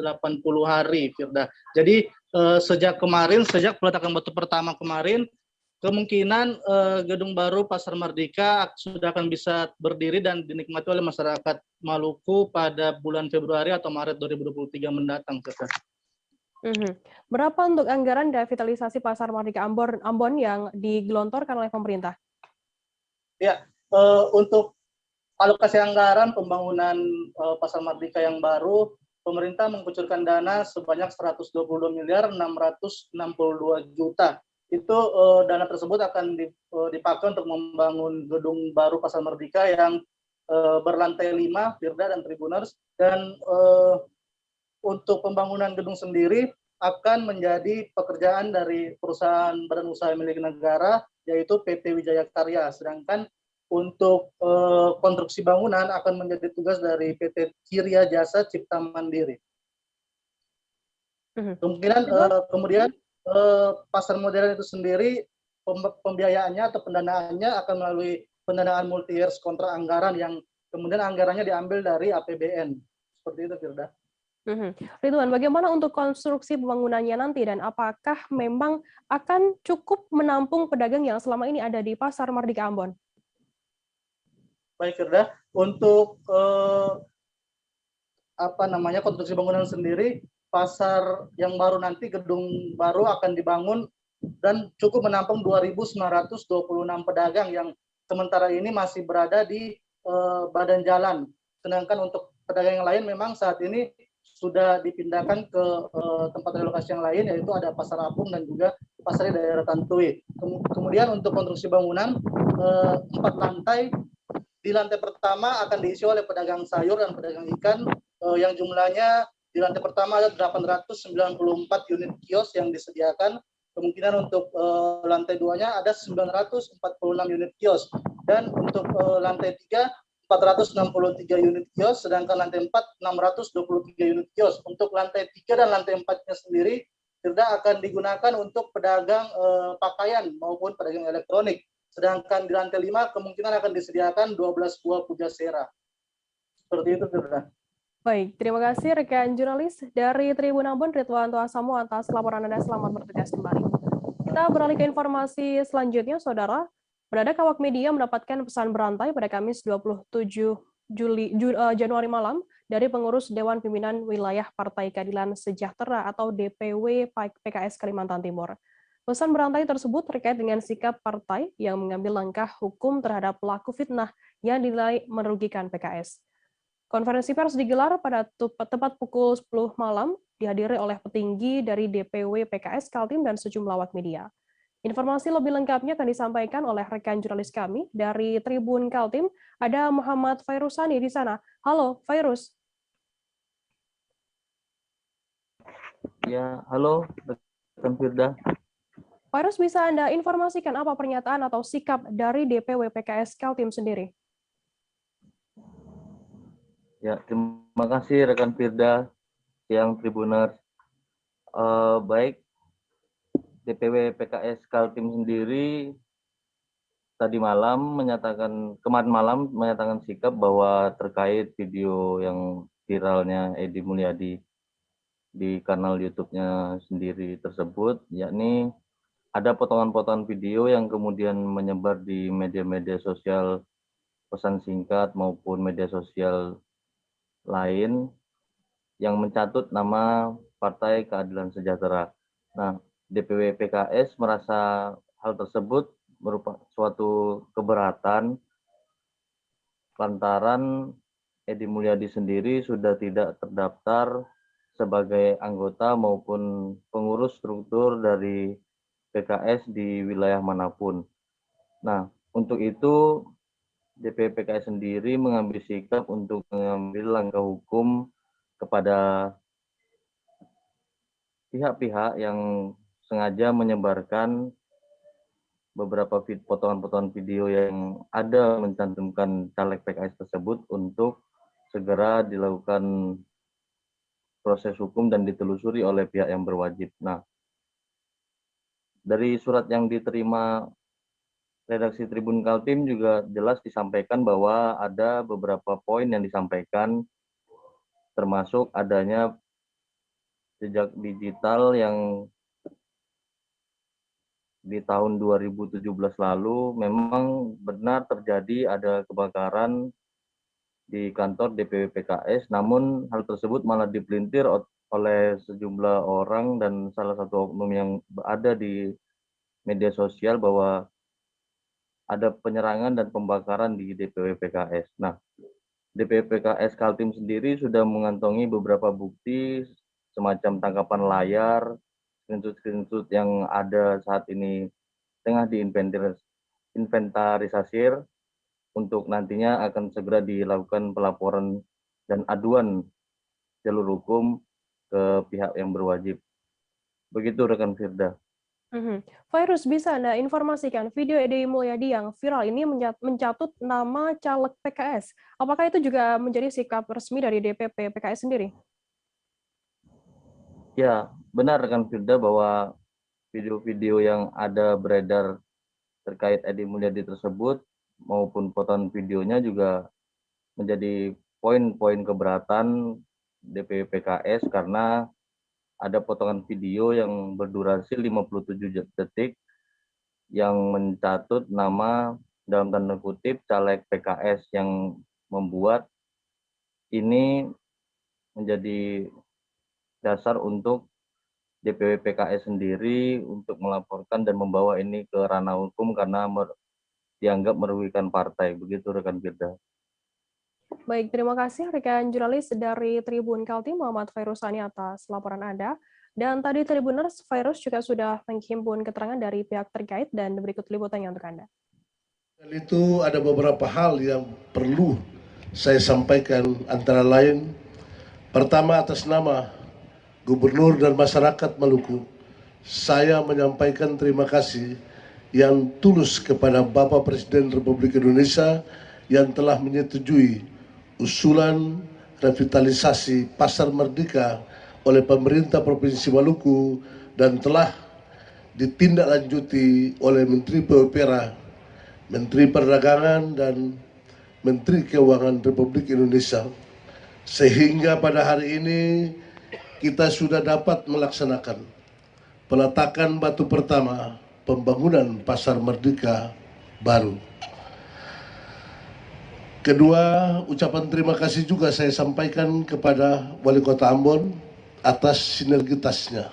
hari, Firda. Jadi sejak peletakan batu pertama kemarin, kemungkinan gedung baru Pasar Mardika sudah akan bisa berdiri dan dinikmati oleh masyarakat Maluku pada bulan Februari atau Maret 2023 mendatang. Berapa untuk anggaran revitalisasi Pasar Mardika Ambon yang digelontorkan oleh pemerintah? Ya, untuk alokasi anggaran pembangunan Pasar Mardika yang baru, pemerintah mengucurkan dana sebanyak 120.662 juta. Itu dana tersebut akan dipakai untuk membangun gedung baru Pasar Mardika yang berlantai 5, Firda dan Tribuners, dan untuk pembangunan gedung sendiri akan menjadi pekerjaan dari perusahaan badan usaha milik negara, yaitu PT Wijaya Karya, sedangkan untuk konstruksi bangunan akan menjadi tugas dari PT Kirya Jasa Cipta Mandiri. Kemudian pasar modern itu sendiri pembiayaannya atau pendanaannya akan melalui pendanaan multi years kontrak anggaran yang kemudian anggarannya diambil dari APBN. Seperti itu, Firda. Ridwan, bagaimana untuk konstruksi pembangunannya nanti dan apakah memang akan cukup menampung pedagang yang selama ini ada di Pasar Mardika Ambon? Baik, Firda. Untuk konstruksi bangunan sendiri, pasar yang baru nanti, gedung baru akan dibangun dan cukup menampung 2.926 pedagang yang sementara ini masih berada di badan jalan. Sedangkan untuk pedagang yang lain memang saat ini sudah dipindahkan ke tempat relokasi yang lain, yaitu ada Pasar Apung dan juga pasar di daerah Tantui. Kemudian untuk konstruksi bangunan 4 lantai, di lantai pertama akan diisi oleh pedagang sayur dan pedagang ikan yang jumlahnya di lantai pertama ada 894 unit kios yang disediakan. Kemungkinan untuk lantai 2-nya ada 946 unit kios. Dan untuk lantai 3, 463 unit kios, sedangkan lantai 4, 623 unit kios. Untuk lantai 3 dan lantai 4-nya sendiri, Firda akan digunakan untuk pedagang pakaian maupun pedagang elektronik. Sedangkan di lantai 5 kemungkinan akan disediakan 12 buah pujasera. Seperti itu, Firda. Baik, terima kasih rekan jurnalis dari Tribun Ambon, Ridwan Tuasamu atas laporan Anda. Selamat bertugas kembali. Kita beralih ke informasi selanjutnya, Saudara. Mendadak awak media mendapatkan pesan berantai pada Kamis 27 Januari malam dari pengurus Dewan Pimpinan Wilayah Partai Keadilan Sejahtera atau DPW PKS Kalimantan Timur. Pesan berantai tersebut terkait dengan sikap partai yang mengambil langkah hukum terhadap pelaku fitnah yang dinilai merugikan PKS. Konferensi pers digelar pada tepat pukul 10 malam, dihadiri oleh petinggi dari DPW PKS Kaltim dan sejumlah awak media. Informasi lebih lengkapnya akan disampaikan oleh rekan jurnalis kami dari Tribun Kaltim, ada Muhammad Fairusani di sana. Halo, Fairus. Ya, halo, rekan Firda. Fairus, bisa Anda informasikan apa pernyataan atau sikap dari DPW PKS Kaltim sendiri? Ya, terima kasih rekan Firda, yang Tribuners. Baik, DPW PKS Kaltim sendiri tadi malam kemarin malam menyatakan sikap bahwa terkait video yang viralnya Edi Mulyadi di kanal YouTube-nya sendiri tersebut, yakni ada potongan-potongan video yang kemudian menyebar di media-media sosial pesan singkat maupun media sosial lain yang mencatut nama Partai Keadilan Sejahtera. Nah, DPW PKS merasa hal tersebut merupakan suatu keberatan lantaran Edi Mulyadi sendiri sudah tidak terdaftar sebagai anggota maupun pengurus struktur dari PKS di wilayah manapun. Nah, untuk itu DPW PKS sendiri mengambil sikap untuk mengambil langkah hukum kepada pihak-pihak yang sengaja menyebarkan beberapa potongan-potongan video yang ada mencantumkan caleg PKS tersebut untuk segera dilakukan proses hukum dan ditelusuri oleh pihak yang berwajib. Nah, dari surat yang diterima redaksi Tribun Kaltim juga jelas disampaikan bahwa ada beberapa poin yang disampaikan, termasuk adanya jejak digital yang di tahun 2017 lalu memang benar terjadi ada kebakaran di kantor DPW PKS, namun hal tersebut malah dipelintir oleh sejumlah orang dan salah satu oknum yang ada di media sosial bahwa ada penyerangan dan pembakaran di DPW PKS. Nah, DPW PKS Kaltim sendiri sudah mengantongi beberapa bukti semacam tangkapan layar, screenshot yang ada saat ini tengah diinventarisasi untuk nantinya akan segera dilakukan pelaporan dan aduan jalur hukum ke pihak yang berwajib. Begitu rekan Firda. Virus, bisa Anda informasikan video Edi Mulyadi yang viral ini mencatut nama caleg PKS. Apakah itu juga menjadi sikap resmi dari DPP PKS sendiri? Ya, benar rekan Firda bahwa video-video yang ada beredar terkait Edi Mulyadi tersebut maupun potongan videonya juga menjadi poin-poin keberatan DPW PKS karena ada potongan video yang berdurasi 57 detik yang mencatut nama dalam tanda kutip caleg PKS yang membuat ini menjadi dasar untuk DPW PKS sendiri untuk melaporkan dan membawa ini ke ranah hukum karena dianggap merugikan partai. Begitu rekan Firda. Baik, terima kasih rekan jurnalis dari Tribun Kaltim Muhammad Fairuzani atas laporan Anda. Dan tadi Tribuners, Virus juga sudah menghimpun keterangan dari pihak terkait dan berikut liputannya untuk Anda. Itu ada beberapa hal yang perlu saya sampaikan, antara lain pertama atas nama Gubernur dan masyarakat Maluku, saya menyampaikan terima kasih yang tulus kepada Bapak Presiden Republik Indonesia yang telah menyetujui usulan revitalisasi Pasar Merdeka oleh pemerintah Provinsi Maluku dan telah ditindaklanjuti oleh Menteri PUPR, Menteri Perdagangan dan Menteri Keuangan Republik Indonesia. Sehingga pada hari ini kita sudah dapat melaksanakan peletakan batu pertama pembangunan Pasar Merdeka baru. Kedua, ucapan terima kasih juga saya sampaikan kepada Wali Kota Ambon atas sinergitasnya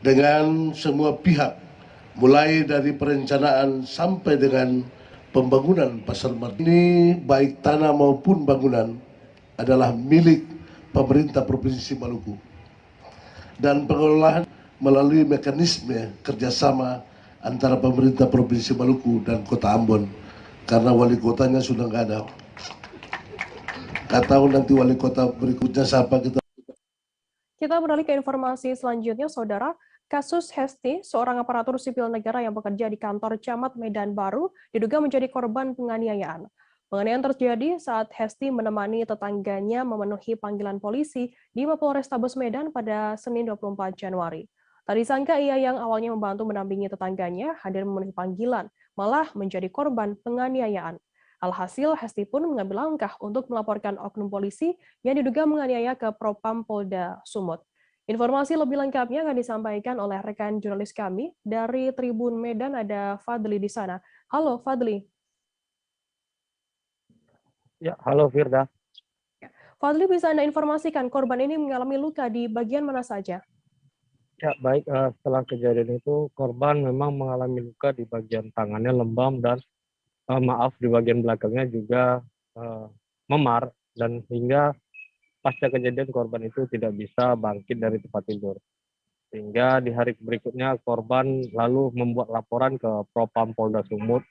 dengan semua pihak, mulai dari perencanaan sampai dengan pembangunan Pasar Merdeka. Ini baik tanah maupun bangunan adalah milik pemerintah Provinsi Maluku dan pengelolaan melalui mekanisme kerjasama antara pemerintah Provinsi Maluku dan Kota Ambon, karena wali kotanya sudah nggak ada. Nggak tahu nanti wali kota berikutnya siapa. Kita beralih ke informasi selanjutnya, Saudara. Kasus Hesti, seorang aparatur sipil negara yang bekerja di kantor Camat Medan Baru, diduga menjadi korban penganiayaan. Penganiayaan terjadi saat Hesti menemani tetangganya memenuhi panggilan polisi di Mapolrestabes Medan pada Senin 24 Januari. Tak disangka ia yang awalnya membantu mendampingi tetangganya hadir memenuhi panggilan. malah menjadi korban penganiayaan. Alhasil, Hesti pun mengambil langkah untuk melaporkan oknum polisi yang diduga menganiaya ke Propam Polda Sumut. Informasi lebih lengkapnya akan disampaikan oleh rekan jurnalis kami dari Tribun Medan, ada Fadli di sana. Halo Fadli. Ya, halo Firda. Fadli, bisa Anda informasikan korban ini mengalami luka di bagian mana saja? Ya, baik. Setelah kejadian itu, korban memang mengalami luka di bagian tangannya lebam dan di bagian belakangnya juga memar, dan hingga pasca kejadian korban itu tidak bisa bangkit dari tempat tidur. Sehingga di hari berikutnya korban lalu membuat laporan ke Propam Polda Sumut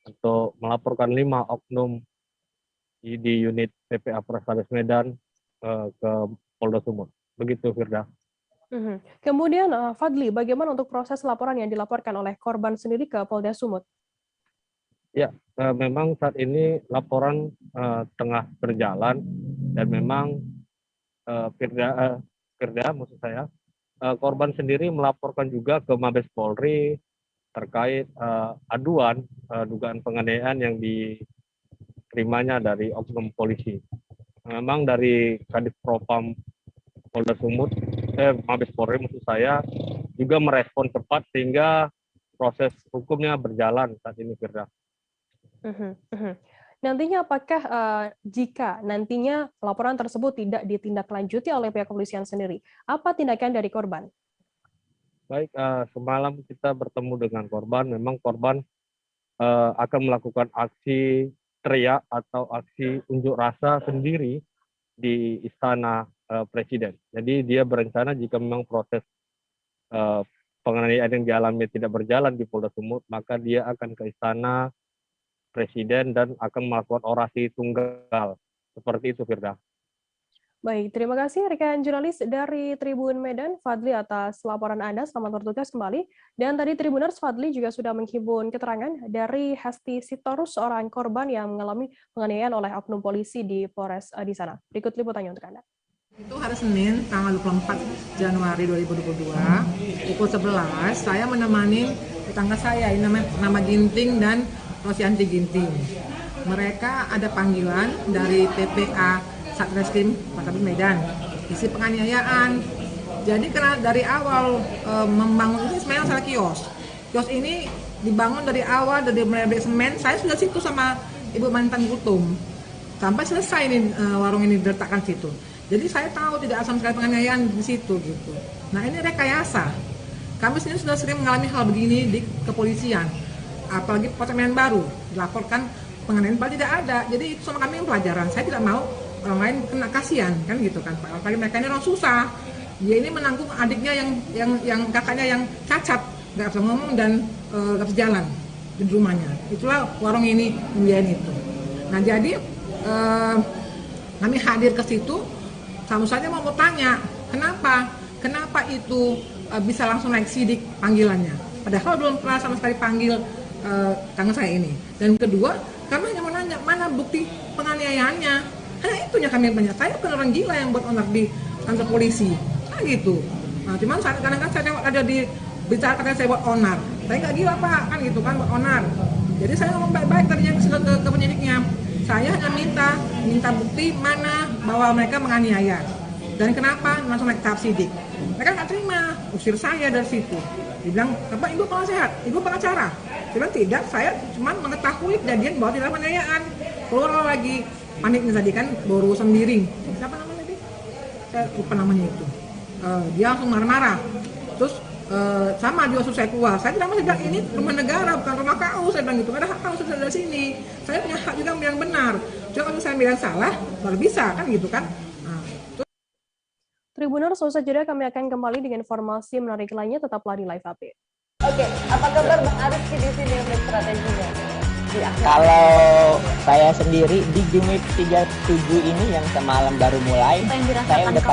untuk melaporkan 5 oknum di unit PPA Polrestabes Medan ke Polda Sumut. Begitu, Firda. Kemudian, Fadli, bagaimana untuk proses laporan yang dilaporkan oleh korban sendiri ke Polda Sumut? Ya, memang saat ini laporan tengah berjalan, dan memang Firda, maksud saya, korban sendiri melaporkan juga ke Mabes Polri terkait aduan dugaan penganiayaan yang diterimanya dari oknum polisi. Memang dari Kadif Propam Polda Sumut, Mabes Polri maksud saya, juga merespon cepat sehingga proses hukumnya berjalan saat ini, Firda. Nantinya apakah jika nantinya laporan tersebut tidak ditindaklanjuti oleh pihak kepolisian sendiri, apa tindakan dari korban? Baik, semalam kita bertemu dengan korban. Memang korban akan melakukan aksi teriak atau aksi unjuk rasa sendiri di Istana Presiden. Jadi dia berencana jika memang proses penganiayaan yang dialami tidak berjalan di Polda Sumut, maka dia akan ke Istana Presiden dan akan melakukan orasi tunggal. Seperti itu, Firda. Baik, terima kasih rekan jurnalis dari Tribun Medan, Fadli, atas laporan Anda. Selamat bertugas kembali. Dan tadi Tribuners, Fadli juga sudah menghimpun keterangan dari Hesti Sitorus, seorang korban yang mengalami penganiayaan oleh oknum polisi di Polres di sana. Berikut liputannya untuk Anda. Itu hari Senin, tanggal 24 Januari 2022, pukul 11, saya menemani tetangga saya, ini nama Ginting dan Rosianti Ginting. Mereka ada panggilan dari PPA Satreskrim Polrestabes Medan, isi penganiayaan. Jadi karena dari awal membangun ini sebenarnya masalah kios. Kios ini dibangun dari awal, dari mulai semen. Saya sudah situ sama Ibu mantan Gutum. Sampai selesai nih warung ini diletakkan situ. Jadi saya tahu tidak ada sama sekali penganiayaan di situ gitu. Nah ini rekayasa. Kami sendiri sudah sering mengalami hal begini di kepolisian. Apalagi Polres baru dilaporkan penganiayaan padahal tidak ada. Jadi itu sama kami yang pelajaran. Saya tidak mau orang lain kena kasihan kan gitu kan. Apalagi mereka ini orang susah. Dia ini menanggung adiknya yang kakaknya yang cacat, nggak bisa ngomong dan nggak bisa jalan di rumahnya. Itulah warung ini membiayai itu. Nah jadi kami hadir ke situ. Sama saja mau tanya kenapa itu bisa langsung naik sidik panggilannya. Padahal belum pernah sama sekali panggil tangan saya ini. Dan kedua, kami hanya mau nanya mana bukti penganiayaannya. Hanya itunya kami banyak. Saya bukan orang gila yang buat onar di kantor polisi. Nah gitu. Nah, cuman kadang-kadang saya ada di bicara katanya saya buat onar. Saya nggak gila Pak, kan gitu kan buat onar. Jadi saya ngomong baik-baik tadinya ke penyidiknya. Saya hanya minta bukti mana bahwa mereka menganiaya. Dan kenapa langsung naik tahap sidik. Mereka nggak terima, usir saya dari situ. Dibilang, apa ibu penasehat, ibu pengacara. Saya bilang tidak, saya cuma mengetahui kejadian bahwa tidak penganiayaan. Keluar lagi, paniknya tadi kan baru sendiri. Siapa namanya tadi? Saya lupa namanya itu. Dia langsung marah-marah. Terus sama dia suruh saya keluar. Saya tidak mau bilang ini rumah negara bukan rumah kau. Saya bilang gitu. Ada hak kau sudah dari sini. Saya punya hak juga yang benar. Cuma kalau saya bilang salah, baru bisa kan gitu kan. Tribuners, usai jeda kami akan kembali dengan informasi menarik lainnya. Tetaplah di Live Update. Oke, apa kabar Bang Arif di sini untuk strateginya? Kalau saya sendiri di Jumit 37 ini yang semalam baru mulai, saya udah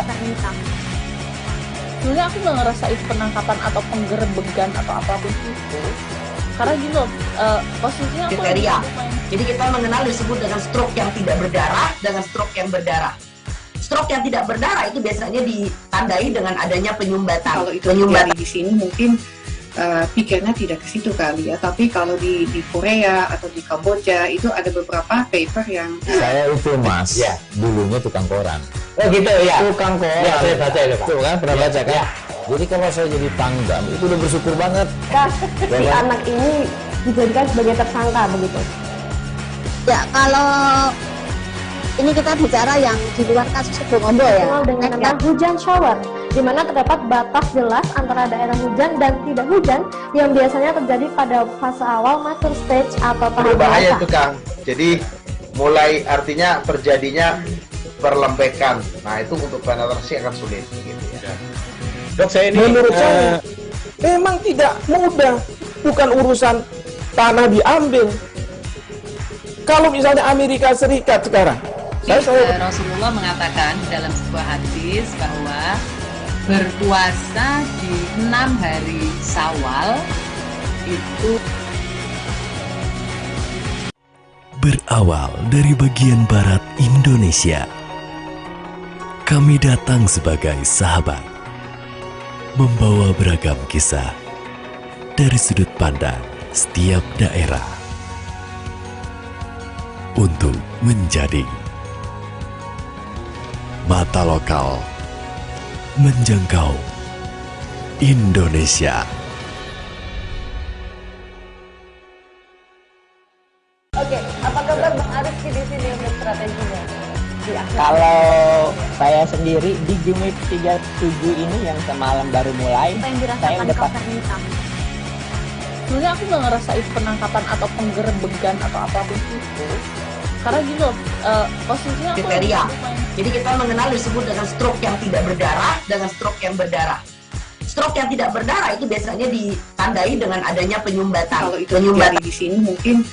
sebenarnya aku nggak ngerasain penangkapan atau penggerebegan atau apapun itu. Karena gini loh, posisinya aku kriteria. Jadi kita mengenal disebut dengan stroke yang tidak berdarah dengan stroke yang berdarah. Stroke yang tidak berdarah itu biasanya ditandai dengan adanya penyumbatan. Kalau itu terjadi di sini mungkin pikirnya tidak ke situ kali ya. Tapi kalau di Korea atau di Kamboja itu ada beberapa paper yang saya itu Mas, dulunya tukang koran. Oh gitu ya. Tukang koran. Ya, saya baca itu Pak. Tuh kan, pernah baca kan? Jadi kalau saya jadi pangdam itu udah bersyukur banget. Kak, si anak ini dijadikan sebagai tersangka begitu. Ya, kalau ini kita bicara yang di luar kasus Sebongombo ya. Dikenal dengan nama hujan shower, di mana terdapat batas jelas antara daerah hujan dan tidak hujan yang biasanya terjadi pada fase awal mature stage atau tahap Berbahaya dewasa. itu Kang. Jadi mulai artinya terjadinya perlembekan. Nah itu untuk penetrasi akan sulit. Gitu ya. Dok, saya ini menurut saya memang tidak mudah, bukan urusan tanah diambil. Kalau misalnya Amerika Serikat sekarang, Rasulullah mengatakan dalam sebuah hadis bahwa berpuasa di 6 hari Syawal itu berawal dari bagian barat Indonesia. Kami datang sebagai sahabat, membawa beragam kisah dari sudut pandang setiap daerah untuk menjadi mata lokal menjangkau Indonesia. Oke, apa kabar Bang Arifki di sini untuk strateginya? Kalau saya sendiri di Game Week 37 ini yang semalam baru mulai, Apa yang saya dirasakan udah Kak Fernita? Sebenarnya aku nggak ngerasain penangkapan atau penggerebegan atau apapun itu, karena gini loh, posisinya aku Kriteria. Jadi kita mengenal disebut dengan stroke yang tidak berdarah dengan stroke yang berdarah. Stroke yang tidak berdarah itu biasanya ditandai dengan adanya penyumbatan. Kalau itu terjadi di sini mungkin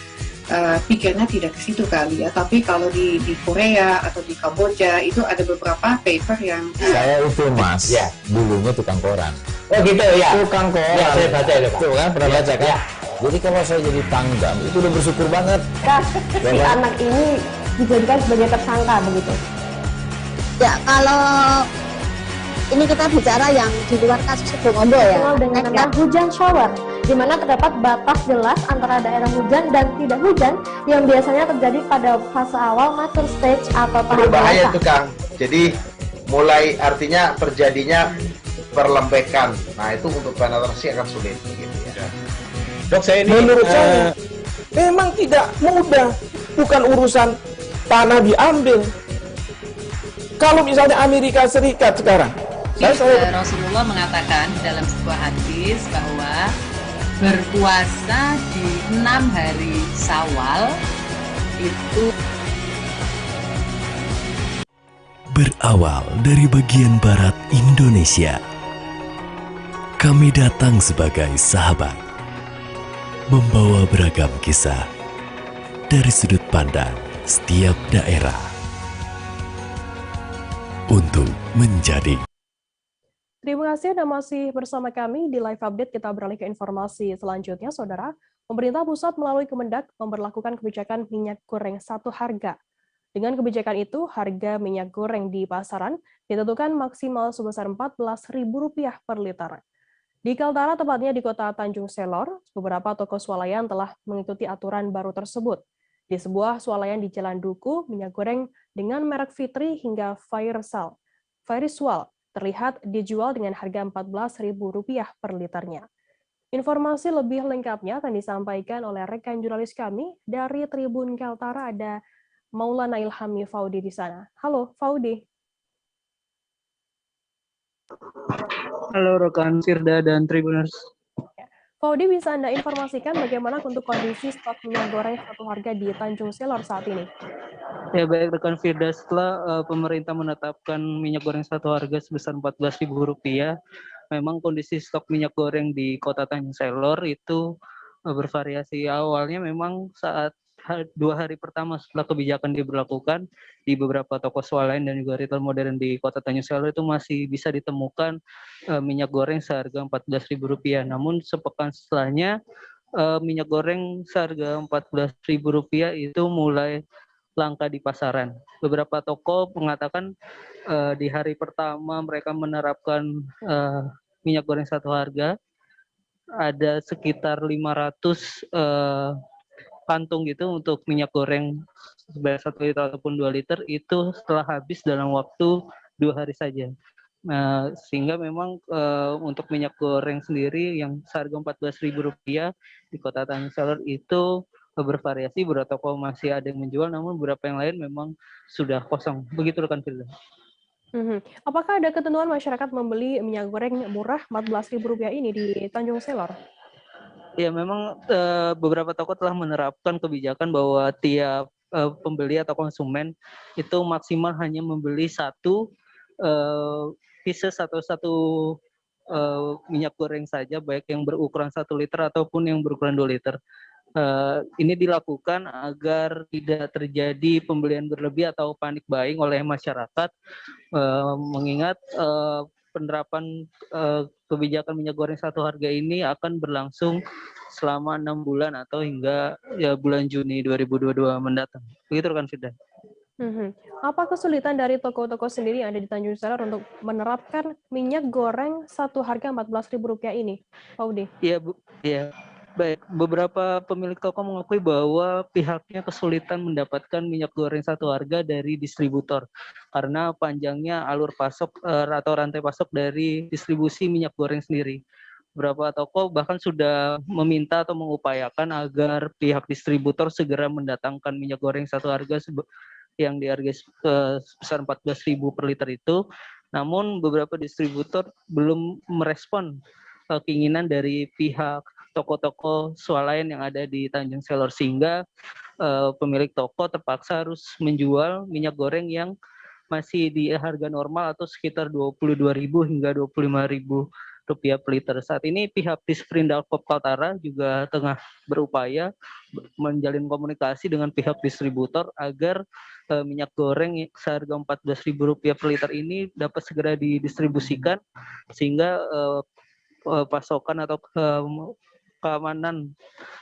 pikirnya tidak ke situ kali ya. Tapi kalau di Korea atau di Kamboja itu ada beberapa paper yang Saya itu Mas, dulunya tukang koran. Oh gitu ya. Tukang koran. Ya, saya baca itu Pak. Tuh kan, pernah baca kan? Jadi kalau saya jadi pangdam itu udah bersyukur banget. Kak, si anak ini dijadikan sebagai tersangka begitu. Ya, kalau ini kita bicara yang di luar kasus Sebongombo ya. Dikenal dengan nama hujan shower, di mana terdapat batas jelas antara daerah hujan dan tidak hujan yang biasanya terjadi pada fase awal mature stage atau tahap Berbahaya dewasa. itu Kang. Jadi mulai artinya terjadinya perlembekan. Nah itu untuk penetrasi akan sulit. Gitu ya. Dok, saya ini menurut saya memang tidak mudah, bukan urusan tanah diambil. Kalau misalnya Amerika Serikat sekarang, Rasulullah mengatakan dalam sebuah hadis bahwa berpuasa di 6 hari Syawal itu berawal dari bagian barat Indonesia. Kami datang sebagai sahabat, membawa beragam kisah dari sudut pandang setiap daerah untuk menjadi. Terima kasih Anda masih bersama kami di Live Update. Kita beralih ke informasi selanjutnya, Saudara. Pemerintah pusat melalui Kemendak memberlakukan kebijakan minyak goreng satu harga. Dengan kebijakan itu, harga minyak goreng di pasaran ditentukan maksimal sebesar Rp14.000 per liter. Di Kaltara, tepatnya di kota Tanjung Selor, beberapa toko swalayan telah mengikuti aturan baru tersebut. Di sebuah swalayan di Jalan Duku, minyak goreng dengan merek Fitri hingga Fairiswal terlihat dijual dengan harga Rp14.000 per liternya. Informasi lebih lengkapnya akan disampaikan oleh rekan jurnalis kami dari Tribun Kaltara, ada Maulana Ilhami Faudi di sana. Halo, Faudi. Halo rekan Firda dan Tribuners. Faudi, bisa Anda informasikan bagaimana untuk kondisi stok minyak goreng satu harga di Tanjung Selor saat ini? Ya baik rekan Firda, setelah pemerintah menetapkan minyak goreng satu harga sebesar Rp14.000, memang kondisi stok minyak goreng di kota Tanjung Selor itu bervariasi. Awalnya memang saat 2 hari pertama setelah kebijakan diberlakukan, di beberapa toko swalayan dan juga retail modern di kota Tanjung Selor itu masih bisa ditemukan minyak goreng seharga Rp14.000. Namun sepekan setelahnya minyak goreng seharga Rp14.000 itu mulai langka di pasaran. Beberapa toko mengatakan di hari pertama mereka menerapkan minyak goreng satu harga, ada sekitar 500 kantung gitu untuk minyak goreng sebanyak 1 liter ataupun 2 liter itu setelah habis dalam waktu 2 hari saja. Nah, sehingga memang untuk minyak goreng sendiri yang seharga Rp14.000 di Kota Tanjung Selor itu bervariasi, beberapa toko masih ada yang menjual, namun beberapa yang lain memang sudah kosong. Begitu rekan Firda. Apakah ada ketentuan masyarakat membeli minyak goreng murah Rp14.000 ini di Tanjung Selor? Ya, memang beberapa toko telah menerapkan kebijakan bahwa tiap pembeli atau konsumen itu maksimal hanya membeli satu pieces atau satu minyak goreng saja, baik yang berukuran 1 liter ataupun yang berukuran 2 liter. Ini dilakukan agar tidak terjadi pembelian berlebih atau panik buying oleh masyarakat, mengingat penerapan kebijakan minyak goreng satu harga ini akan berlangsung selama 6 bulan atau hingga bulan Juni 2022 mendatang. Begitu rekan Firda. Apa kesulitan dari toko-toko sendiri yang ada di Tanjung Selor untuk menerapkan minyak goreng satu harga Rp14.000 ini, Pak Udi? Iya, Bu. Iya. Baik, beberapa pemilik toko mengakui bahwa pihaknya kesulitan mendapatkan minyak goreng satu harga dari distributor karena panjangnya alur pasok atau rantai pasok dari distribusi minyak goreng sendiri. Beberapa toko bahkan sudah meminta atau mengupayakan agar pihak distributor segera mendatangkan minyak goreng satu harga yang dihargai sebesar Rp14.000 per liter itu. Namun beberapa distributor belum merespon keinginan dari pihak toko-toko swalayan yang ada di Tanjung Selor, sehingga pemilik toko terpaksa harus menjual minyak goreng yang masih di harga normal atau sekitar Rp22.000 hingga Rp25.000 per liter. Saat ini pihak Disprindalkop Kaltara juga tengah berupaya menjalin komunikasi dengan pihak distributor agar minyak goreng seharga Rp14.000 per liter ini dapat segera didistribusikan sehingga pasokan atau keamanan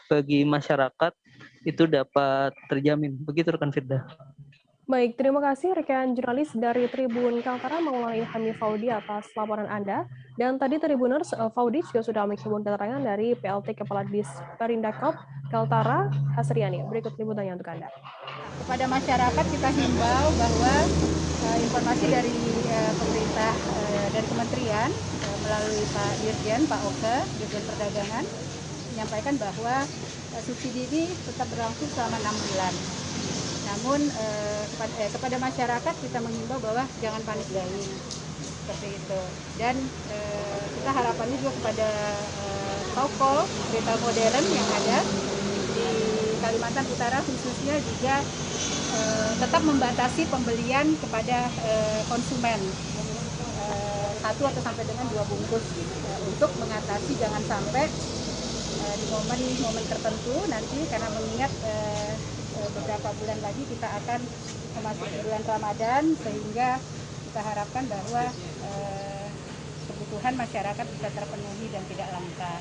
bagi masyarakat itu dapat terjamin. Begitu rekan Firda. Baik, terima kasih rekan jurnalis dari Tribun Kaltara Maulana Ilhami Faudi atas laporan Anda. Dan tadi Tribuners, Faudi juga sudah menghimpun keterangan dari PLT Kepala Disperindakop Kaltara, Hasriani. Berikut liputannya untuk Anda. Kepada masyarakat kita himbau bahwa informasi dari pemerintah, dari kementerian, melalui Pak Dirjen, Pak Oke, Dirjen Perdagangan, menyampaikan bahwa subsidi ini tetap berlangsung selama 6 bulan. Namun kepada masyarakat kita mengimbau bahwa jangan panik buying seperti itu. Dan kita harapannya juga kepada toko retail modern yang ada di Kalimantan Utara khususnya juga tetap membatasi pembelian kepada konsumen 1 atau sampai dengan 2 bungkus untuk mengatasi jangan sampai di momen-momen tertentu nanti, karena mengingat beberapa bulan lagi kita akan memasuki bulan Ramadan, sehingga kita harapkan bahwa kebutuhan masyarakat bisa terpenuhi dan tidak langka.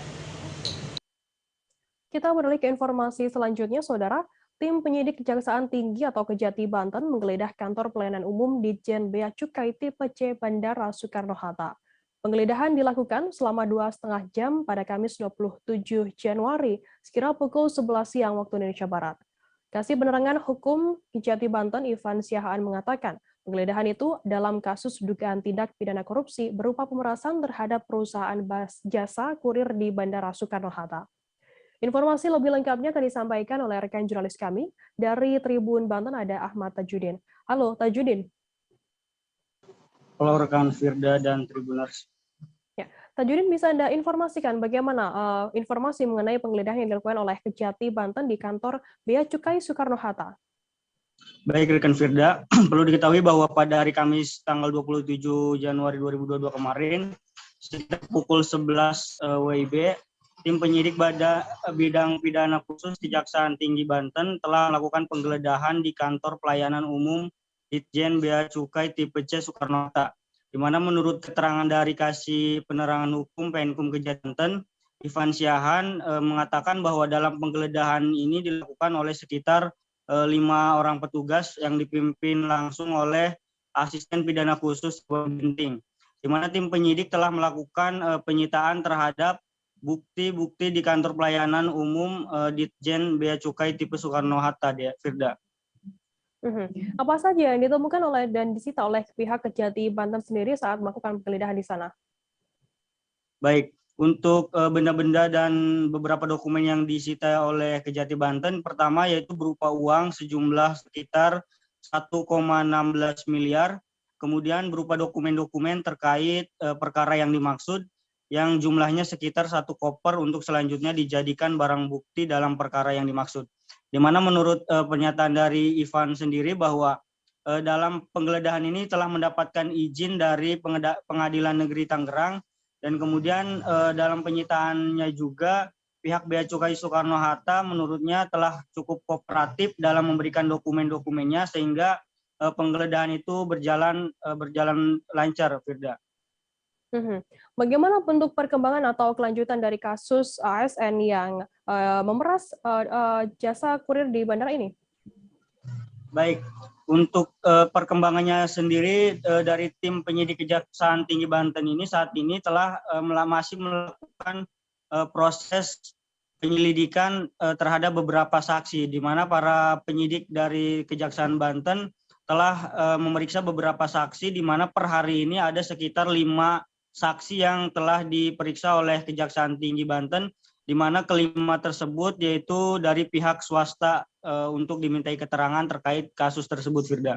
Kita beralih ke informasi selanjutnya, Saudara. Tim penyidik Kejaksaan Tinggi atau Kejati Banten menggeledah kantor pelayanan umum Ditjen Bea Cukai tipe C Bandara Soekarno-Hatta. Penggeledahan dilakukan selama 2,5 jam pada Kamis 27 Januari, sekira pukul 11 siang waktu Indonesia Barat. Kasih Penerangan Hukum Kejati Banten Ivan Siahaan mengatakan, penggeledahan itu dalam kasus dugaan tindak pidana korupsi berupa pemerasan terhadap perusahaan jasa kurir di Bandara Soekarno-Hatta. Informasi lebih lengkapnya akan disampaikan oleh rekan jurnalis kami dari Tribun Banten, ada Ahmad Tajudin. Halo Tajudin. Halo rekan Firda dan Tribuners. Ya, Tajudin, bisa Anda informasikan bagaimana informasi mengenai penggeledahan yang dilakukan oleh Kejati Banten di kantor Bea Cukai Soekarno-Hatta? Baik rekan Firda, perlu diketahui bahwa pada hari Kamis tanggal 27 Januari 2022 kemarin, sekitar pukul 11 WIB, tim penyidik bidang pidana khusus Kejaksaan Tinggi Banten telah melakukan penggeledahan di kantor pelayanan umum Ditjen Bea Cukai tipe C Soekarno-Hatta, di mana menurut keterangan dari Kasih Penerangan Hukum Penkum Kejati Banten, Ivan Siahaan mengatakan bahwa dalam penggeledahan ini dilakukan oleh sekitar 5 orang petugas yang dipimpin langsung oleh Asisten Pidana Khusus Ginting, di mana tim penyidik telah melakukan penyitaan terhadap bukti-bukti di kantor pelayanan umum Ditjen Bea Cukai tipe Soekarno-Hatta, Firda. Apa saja yang ditemukan dan disita oleh pihak Kejati Banten sendiri saat melakukan penggeledahan di sana? Baik, untuk benda-benda dan beberapa dokumen yang disita oleh Kejati Banten, pertama yaitu berupa uang sejumlah sekitar 1,16 miliar, kemudian berupa dokumen-dokumen terkait perkara yang dimaksud, yang jumlahnya sekitar 1 koper untuk selanjutnya dijadikan barang bukti dalam perkara yang dimaksud. Di mana menurut pernyataan dari Ivan sendiri bahwa dalam penggeledahan ini telah mendapatkan izin dari Pengadilan Negeri Tangerang, dan kemudian dalam penyitaannya juga pihak Bea Cukai Soekarno-Hatta menurutnya telah cukup kooperatif dalam memberikan dokumen-dokumennya sehingga penggeledahan itu berjalan lancar, Firda. Bagaimana bentuk perkembangan atau kelanjutan dari kasus ASN yang memeras jasa kurir di bandara ini? Baik, untuk perkembangannya sendiri dari tim penyidik Kejaksaan Tinggi Banten ini saat ini telah masih melakukan proses penyelidikan terhadap beberapa saksi, di mana para penyidik dari Kejaksaan Banten telah memeriksa beberapa saksi, di mana per hari ini ada sekitar 5 saksi yang telah diperiksa oleh Kejaksaan Tinggi Banten, di mana kelima tersebut yaitu dari pihak swasta untuk dimintai keterangan terkait kasus tersebut, Firda.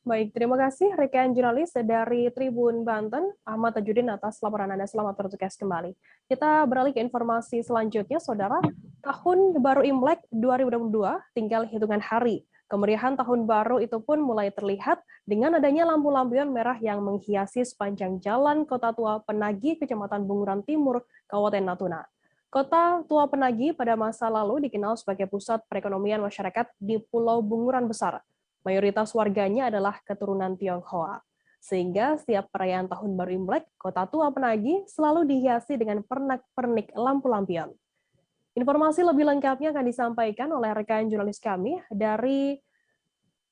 Baik, terima kasih rekan jurnalis dari Tribun Banten, Ahmad Tajudin atas laporan Anda. Selamat bertugas kembali. Kita beralih ke informasi selanjutnya, Saudara. Tahun baru Imlek 2022 tinggal hitungan hari. Kemeriahan tahun baru itu pun mulai terlihat dengan adanya lampu-lampion merah yang menghiasi sepanjang jalan Kota Tua Penagi, Kecamatan Bunguran Timur, Kabupaten Natuna. Kota Tua Penagi pada masa lalu dikenal sebagai pusat perekonomian masyarakat di Pulau Bunguran Besar. Mayoritas warganya adalah keturunan Tionghoa. Sehingga setiap perayaan Tahun Baru Imlek, Kota Tua Penagi selalu dihiasi dengan pernak-pernik lampu-lampion. Informasi lebih lengkapnya akan disampaikan oleh rekan jurnalis kami dari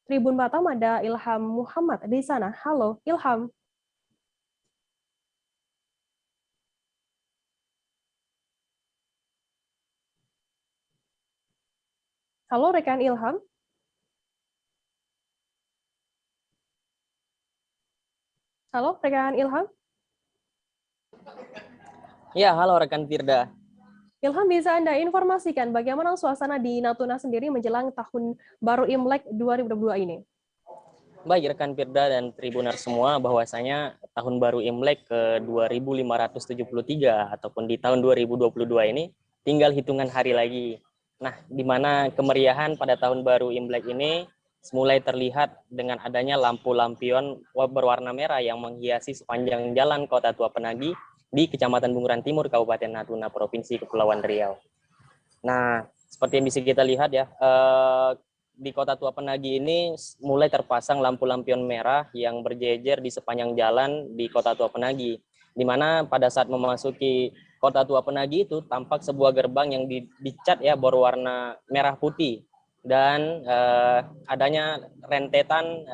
Tribun Batam, ada Ilham Muhammad di sana. Halo, Ilham. Halo, rekan Ilham. Halo, rekan Ilham. Ya, halo rekan Firda. Ilham, bisa Anda informasikan bagaimana suasana di Natuna sendiri menjelang Tahun Baru Imlek 2022 ini? Baik rekan Firda dan Tribuner semua, bahwasanya Tahun Baru Imlek ke 2573 ataupun di tahun 2022 ini tinggal hitungan hari lagi. Nah, di mana kemeriahan pada Tahun Baru Imlek ini mulai terlihat dengan adanya lampu-lampion berwarna merah yang menghiasi sepanjang jalan Kota Tua Penagi di Kecamatan Bunguran Timur, Kabupaten Natuna, Provinsi Kepulauan Riau. Nah, seperti yang bisa kita lihat ya, di Kota Tua Penagi ini mulai terpasang lampu-lampion merah yang berjejer di sepanjang jalan di Kota Tua Penagi, di mana pada saat memasuki Kota Tua Penagi itu tampak sebuah gerbang yang dicat ya berwarna merah putih, dan adanya rentetan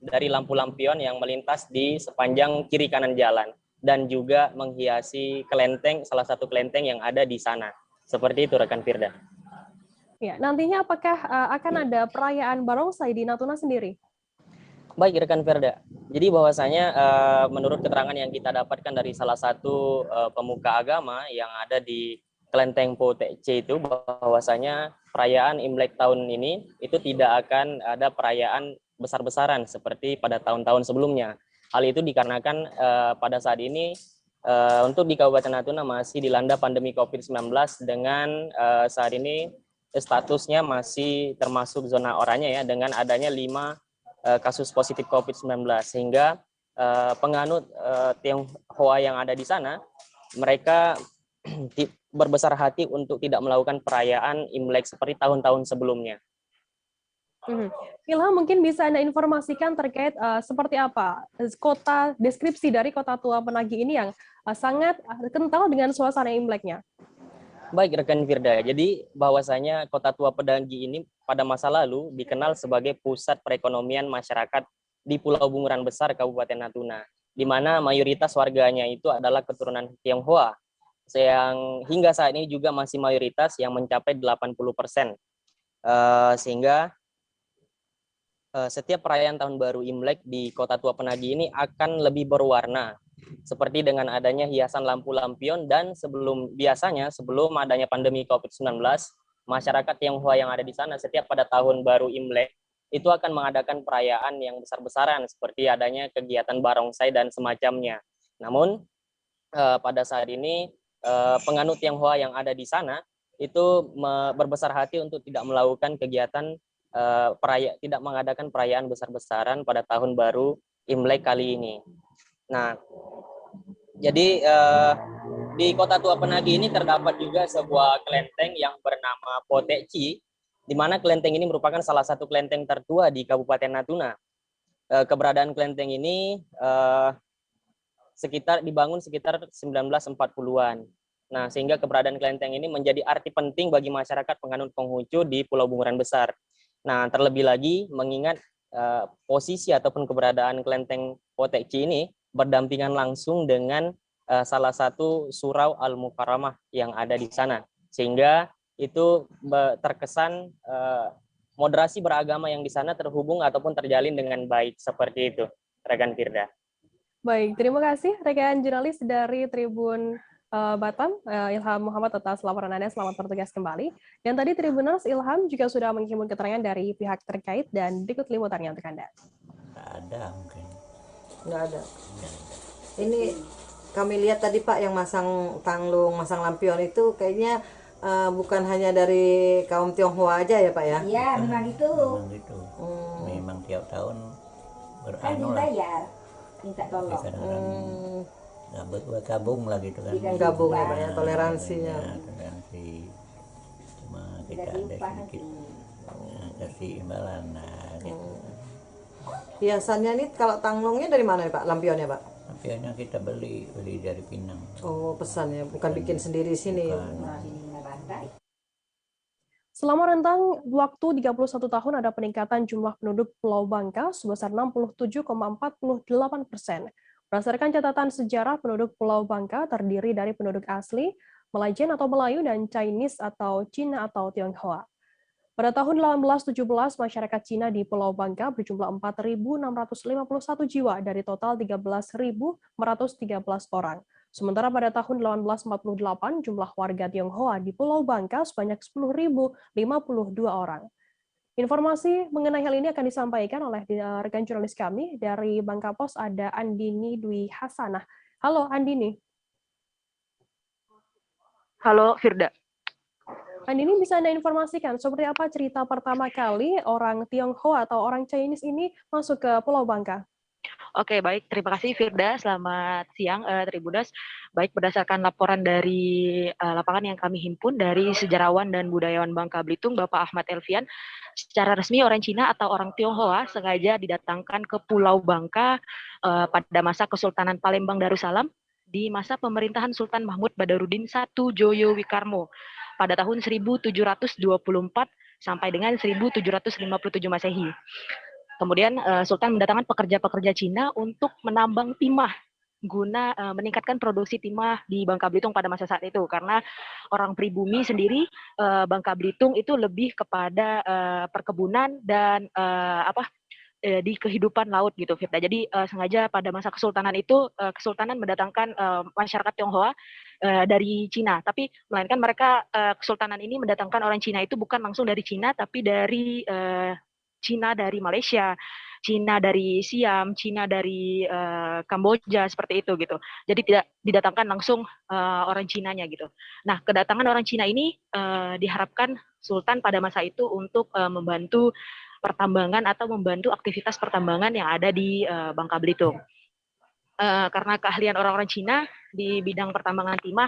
dari lampu-lampion yang melintas di sepanjang kiri kanan jalan, dan juga menghiasi kelenteng, salah satu kelenteng yang ada di sana. Seperti itu rekan Firda. Ya, nantinya apakah akan ada perayaan barongsai di Natuna sendiri? Baik rekan Firda. Jadi bahwasanya menurut keterangan yang kita dapatkan dari salah satu pemuka agama yang ada di Kelenteng Potece itu, bahwasanya perayaan Imlek tahun ini itu tidak akan ada perayaan besar-besaran seperti pada tahun-tahun sebelumnya. Hal itu dikarenakan pada saat ini untuk di Kabupaten Natuna masih dilanda pandemi COVID-19 dengan saat ini statusnya masih termasuk zona oranye ya, dengan adanya 5 kasus positif COVID-19, sehingga penganut Tionghoa yang ada di sana mereka berbesar hati untuk tidak melakukan perayaan Imlek seperti tahun-tahun sebelumnya. Ilham, mungkin bisa Anda informasikan terkait seperti apa deskripsi dari Kota Tua Penagi ini yang sangat kental dengan suasana Imleknya. Baik rekan Firda, jadi bahwasanya Kota Tua Penagi ini pada masa lalu dikenal sebagai pusat perekonomian masyarakat di Pulau Bunguran Besar, Kabupaten Natuna, di mana mayoritas warganya itu adalah keturunan Tionghoa. yang hingga saat ini juga masih mayoritas yang mencapai 80%. Sehingga setiap perayaan Tahun Baru Imlek di Kota Tua Penagi ini akan lebih berwarna, seperti dengan adanya hiasan lampu lampion, dan sebelum adanya pandemi COVID-19, masyarakat Tionghoa yang ada di sana setiap pada Tahun Baru Imlek itu akan mengadakan perayaan yang besar-besaran seperti adanya kegiatan barongsai dan semacamnya. Namun pada saat ini penganut Tionghoa yang ada di sana itu berbesar hati untuk tidak melakukan kegiatan tidak mengadakan perayaan besar-besaran pada Tahun Baru Imlek kali ini. Nah, jadi di Kota Tua Penagi ini terdapat juga sebuah kelenteng yang bernama Poteci, di mana kelenteng ini merupakan salah satu kelenteng tertua di Kabupaten Natuna. Keberadaan kelenteng ini dibangun sekitar 1940-an. Nah, sehingga keberadaan kelenteng ini menjadi arti penting bagi masyarakat penganut Konghucu di Pulau Bunguran Besar. Nah, terlebih lagi mengingat posisi ataupun keberadaan kelenteng Poteci ini berdampingan langsung dengan salah satu surau Al-Mukarramah yang ada di sana, sehingga itu terkesan moderasi beragama yang di sana terhubung ataupun terjalin dengan baik, seperti itu, rekan Firda. Baik, terima kasih rekan jurnalis dari Tribun Batam, Ilham Muhammad, atas laporan Anda. Selamat bertugas kembali. Dan tadi Tribuners Ilham juga sudah menghimpun keterangan dari pihak terkait, dan berikut liputannya untuk Anda. Nggak ada mungkin. Nggak ada. Ini kami lihat tadi Pak yang masang tanglung, masang lampion itu kayaknya bukan hanya dari kaum Tionghoa aja ya Pak ya? Iya, memang gitu. Memang gitu. Memang tiap tahun Kan dibayar, minta tolong. Bergabung lah gitu kan. Gabung ya Pak ya, toleransinya. Ya, toleransi. Cuma kita ada sedikit kasih imbalan. Nah, gitu. Hiasannya ini kalau tanglungnya dari mana ya Pak, lampionnya Pak? Lampionnya kita beli dari Pinang. Oh, pesan ya, bukan bikin sendiri sini. Selama rentang waktu 31 tahun ada peningkatan jumlah penduduk Pulau Bangka sebesar 67,48%. Berdasarkan catatan sejarah, penduduk Pulau Bangka terdiri dari penduduk asli, Malaysian atau Melayu, dan Chinese atau Cina atau Tionghoa. Pada tahun 1817, masyarakat Cina di Pulau Bangka berjumlah 4.651 jiwa dari total 13.413 orang. Sementara pada tahun 1848, jumlah warga Tionghoa di Pulau Bangka sebanyak 10.052 orang. Informasi mengenai hal ini akan disampaikan oleh rekan jurnalis kami dari Bangka Pos, ada Andini Dwi Hasanah. Halo Andini. Halo Firda. Andini, bisa Anda informasikan seperti apa cerita pertama kali orang Tionghoa atau orang Chinese ini masuk ke Pulau Bangka? Oke, baik. Terima kasih Firda. Selamat siang Tribunas. Baik, berdasarkan laporan dari lapangan yang kami himpun dari sejarawan dan budayawan Bangka Belitung, Bapak Ahmad Elvian, secara resmi orang Cina atau orang Tionghoa sengaja didatangkan ke Pulau Bangka pada masa Kesultanan Palembang Darussalam di masa pemerintahan Sultan Mahmud Badarudin I Joyo Wikarmo pada tahun 1724 sampai dengan 1757 Masehi. Kemudian Sultan mendatangkan pekerja-pekerja Cina untuk menambang timah guna meningkatkan produksi timah di Bangka Belitung pada masa saat itu, karena orang pribumi sendiri Bangka Belitung itu lebih kepada perkebunan dan di kehidupan laut gitu, Firda. Jadi sengaja pada masa kesultanan itu kesultanan mendatangkan masyarakat Tionghoa dari Cina, tapi melainkan mereka kesultanan ini mendatangkan orang Cina itu bukan langsung dari Cina, tapi dari Cina dari Malaysia, Cina dari Siam, Cina dari Kamboja, seperti itu gitu. Jadi tidak didatangkan langsung orang Cinanya gitu. Nah, kedatangan orang Cina ini diharapkan Sultan pada masa itu untuk membantu pertambangan atau membantu aktivitas pertambangan yang ada di Bangka Belitung. Karena keahlian orang-orang Cina di bidang pertambangan timah,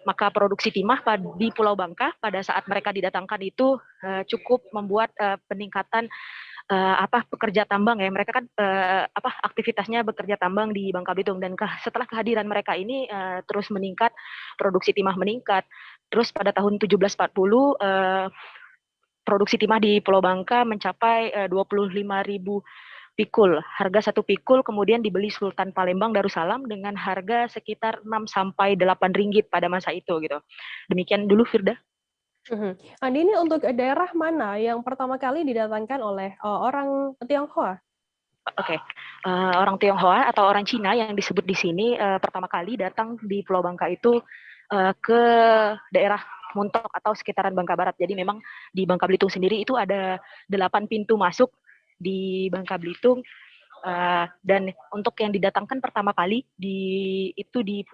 maka produksi timah di Pulau Bangka pada saat mereka didatangkan itu cukup membuat peningkatan pekerja tambang ya. Mereka kan aktivitasnya bekerja tambang di Bangka Belitung, dan setelah kehadiran mereka ini terus meningkat, produksi timah meningkat. Terus pada tahun 1740 produksi timah di Pulau Bangka mencapai 25.000 pikul. Harga 1 pikul kemudian dibeli Sultan Palembang Darussalam dengan harga sekitar 6 sampai 8 ringgit pada masa itu gitu. Demikian dulu Firda. Andi, ini untuk daerah mana yang pertama kali didatangkan oleh orang Tionghoa? Oke, orang Tionghoa atau orang Cina yang disebut di sini pertama kali datang di Pulau Bangka itu ke daerah Muntok atau sekitaran Bangka Barat. Jadi memang di Bangka Belitung sendiri itu ada 8 pintu masuk di Bangka Belitung, dan untuk yang didatangkan pertama kali itu di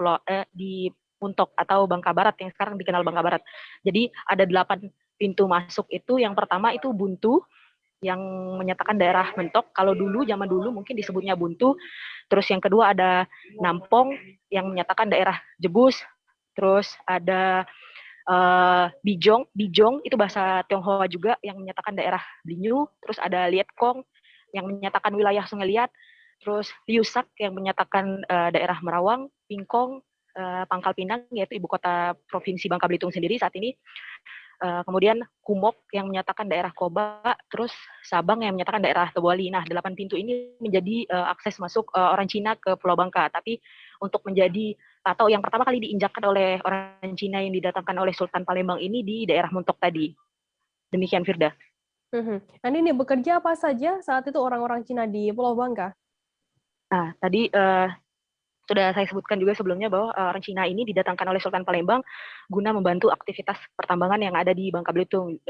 Muntok atau Bangka Barat yang sekarang dikenal Bangka Barat. Jadi ada 8 pintu masuk itu. Yang pertama itu Buntu yang menyatakan daerah Mentok. Kalau zaman dulu mungkin disebutnya Buntu. Terus yang kedua ada Nampong yang menyatakan daerah Jebus. Terus ada Bijong itu bahasa Tionghoa juga yang menyatakan daerah Blinyu. Terus ada Lietkong yang menyatakan wilayah Sungai Liat. Terus Liusak yang menyatakan daerah Merawang. Pingkong, Pangkal Pinang yaitu ibu kota provinsi Bangka Belitung sendiri saat ini. Kemudian Kumok yang menyatakan daerah Koba, terus Sabang yang menyatakan daerah Tebali. Nah, 8 pintu ini menjadi akses masuk orang Cina ke Pulau Bangka. Tapi untuk menjadi atau yang pertama kali diinjakkan oleh orang Cina yang didatangkan oleh Sultan Palembang ini di daerah Muntok tadi. Demikian Firda. Andi, ini bekerja apa saja saat itu orang-orang Cina di Pulau Bangka? Nah, tadi sudah saya sebutkan juga sebelumnya bahwa orang Cina ini didatangkan oleh Sultan Palembang guna membantu aktivitas pertambangan yang ada di Bangka Belitung.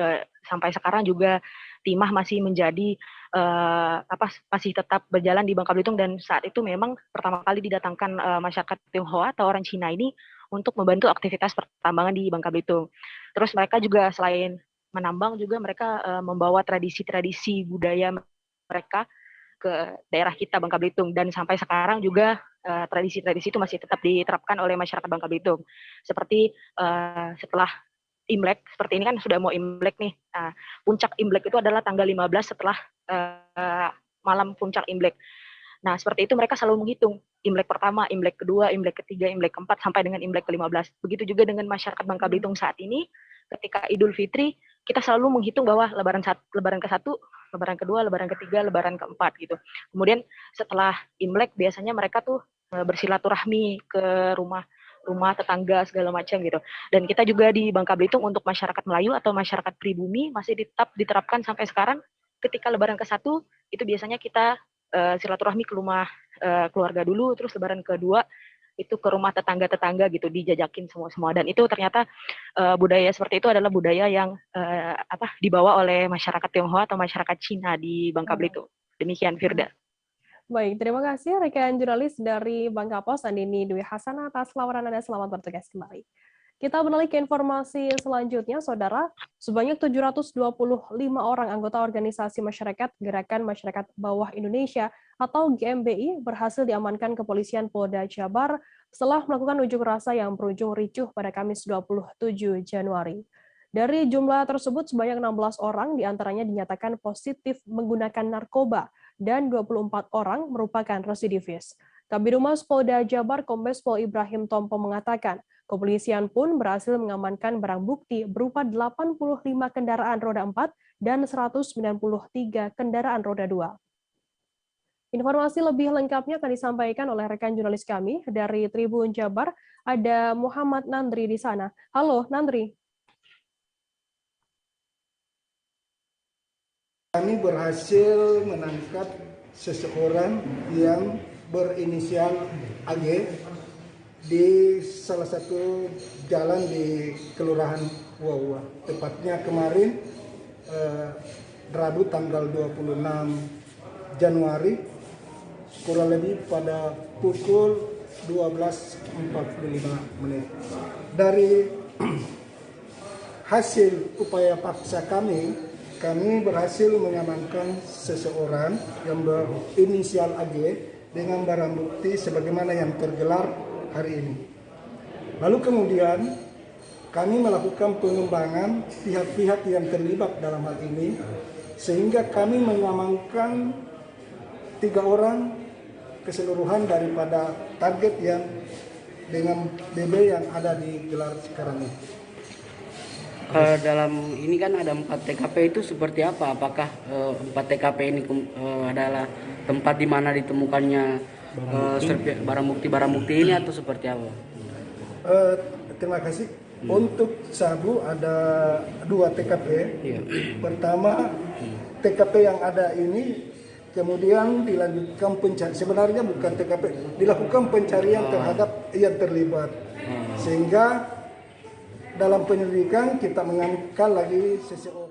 Sampai sekarang juga timah masih menjadi masih tetap berjalan di Bangka Belitung, dan saat itu memang pertama kali didatangkan masyarakat Tionghoa atau orang Cina ini untuk membantu aktivitas pertambangan di Bangka Belitung. Terus mereka juga selain menambang juga mereka membawa tradisi-tradisi budaya mereka ke daerah kita Bangka Belitung, dan sampai sekarang juga tradisi-tradisi itu masih tetap diterapkan oleh masyarakat Bangka Belitung. Seperti setelah Imlek, seperti ini kan sudah mau Imlek nih. Puncak Imlek itu adalah tanggal 15 setelah malam puncak Imlek. Nah, seperti itu mereka selalu menghitung Imlek pertama, Imlek kedua, Imlek ketiga, Imlek keempat, sampai dengan Imlek ke-15. Begitu juga dengan masyarakat Bangka Belitung saat ini, ketika Idul Fitri, kita selalu menghitung bahwa lebaran ke-1, lebaran kedua, lebaran ketiga, lebaran keempat gitu. Kemudian setelah Imlek biasanya mereka tuh bersilaturahmi ke rumah tetangga segala macam gitu. Dan kita juga di Bangka Belitung untuk masyarakat Melayu atau masyarakat pribumi masih tetap diterapkan sampai sekarang. Ketika lebaran ke-1 itu biasanya kita silaturahmi ke rumah keluarga dulu, terus lebaran kedua itu ke rumah tetangga-tetangga gitu, dijajakin semua. Dan itu ternyata budaya seperti itu adalah budaya yang dibawa oleh masyarakat Tionghoa atau masyarakat Cina di Bangka Belitung. Demikian Firda. Baik, terima kasih rekan jurnalis dari Bangka Pos, Andini Dwi Hasanah, atas laporan Anda. Selamat bertugas kembali. Kita beralih ke informasi selanjutnya, Saudara. Sebanyak 725 orang anggota organisasi masyarakat Gerakan Masyarakat Bawah Indonesia atau GMBI berhasil diamankan kepolisian Polda Jabar setelah melakukan unjuk rasa yang berujung ricuh pada Kamis 27 Januari. Dari jumlah tersebut, sebanyak 16 orang diantaranya dinyatakan positif menggunakan narkoba dan 24 orang merupakan residivis. Kabirumas Polda Jabar Kombes Pol Ibrahim Tompo mengatakan, kepolisian pun berhasil mengamankan barang bukti berupa 85 kendaraan roda 4 dan 193 kendaraan roda 2. Informasi lebih lengkapnya akan disampaikan oleh rekan jurnalis kami dari Tribun Jabar, ada Muhammad Nandri di sana. Halo, Nandri. Kami berhasil menangkap seseorang yang berinisial AG di salah satu jalan di Kelurahan Wawa. Tepatnya kemarin Rabu tanggal 26 Januari kurang lebih pada pukul 12.45. Dari hasil upaya paksa kami berhasil mengamankan seseorang yang berinisial AG dengan barang bukti sebagaimana yang tergelar hari ini. Lalu kemudian kami melakukan pengembangan pihak-pihak yang terlibat dalam hal ini, sehingga kami mengamankan 3 orang keseluruhan daripada target yang dengan BB yang ada di gelar sekarang ini. dalam ini kan ada 4 TKP itu seperti apa? Apakah 4 TKP ini adalah tempat di mana ditemukannya barang bukti ini atau seperti apa? Terima kasih. Untuk sabu ada 2 TKP. Iya. Pertama TKP yang ada ini kemudian dilanjutkan pencarian. Sebenarnya bukan TKP, dilakukan pencarian terhadap yang terlibat. Sehingga dalam penyelidikan kita mengamankan lagi seseorang.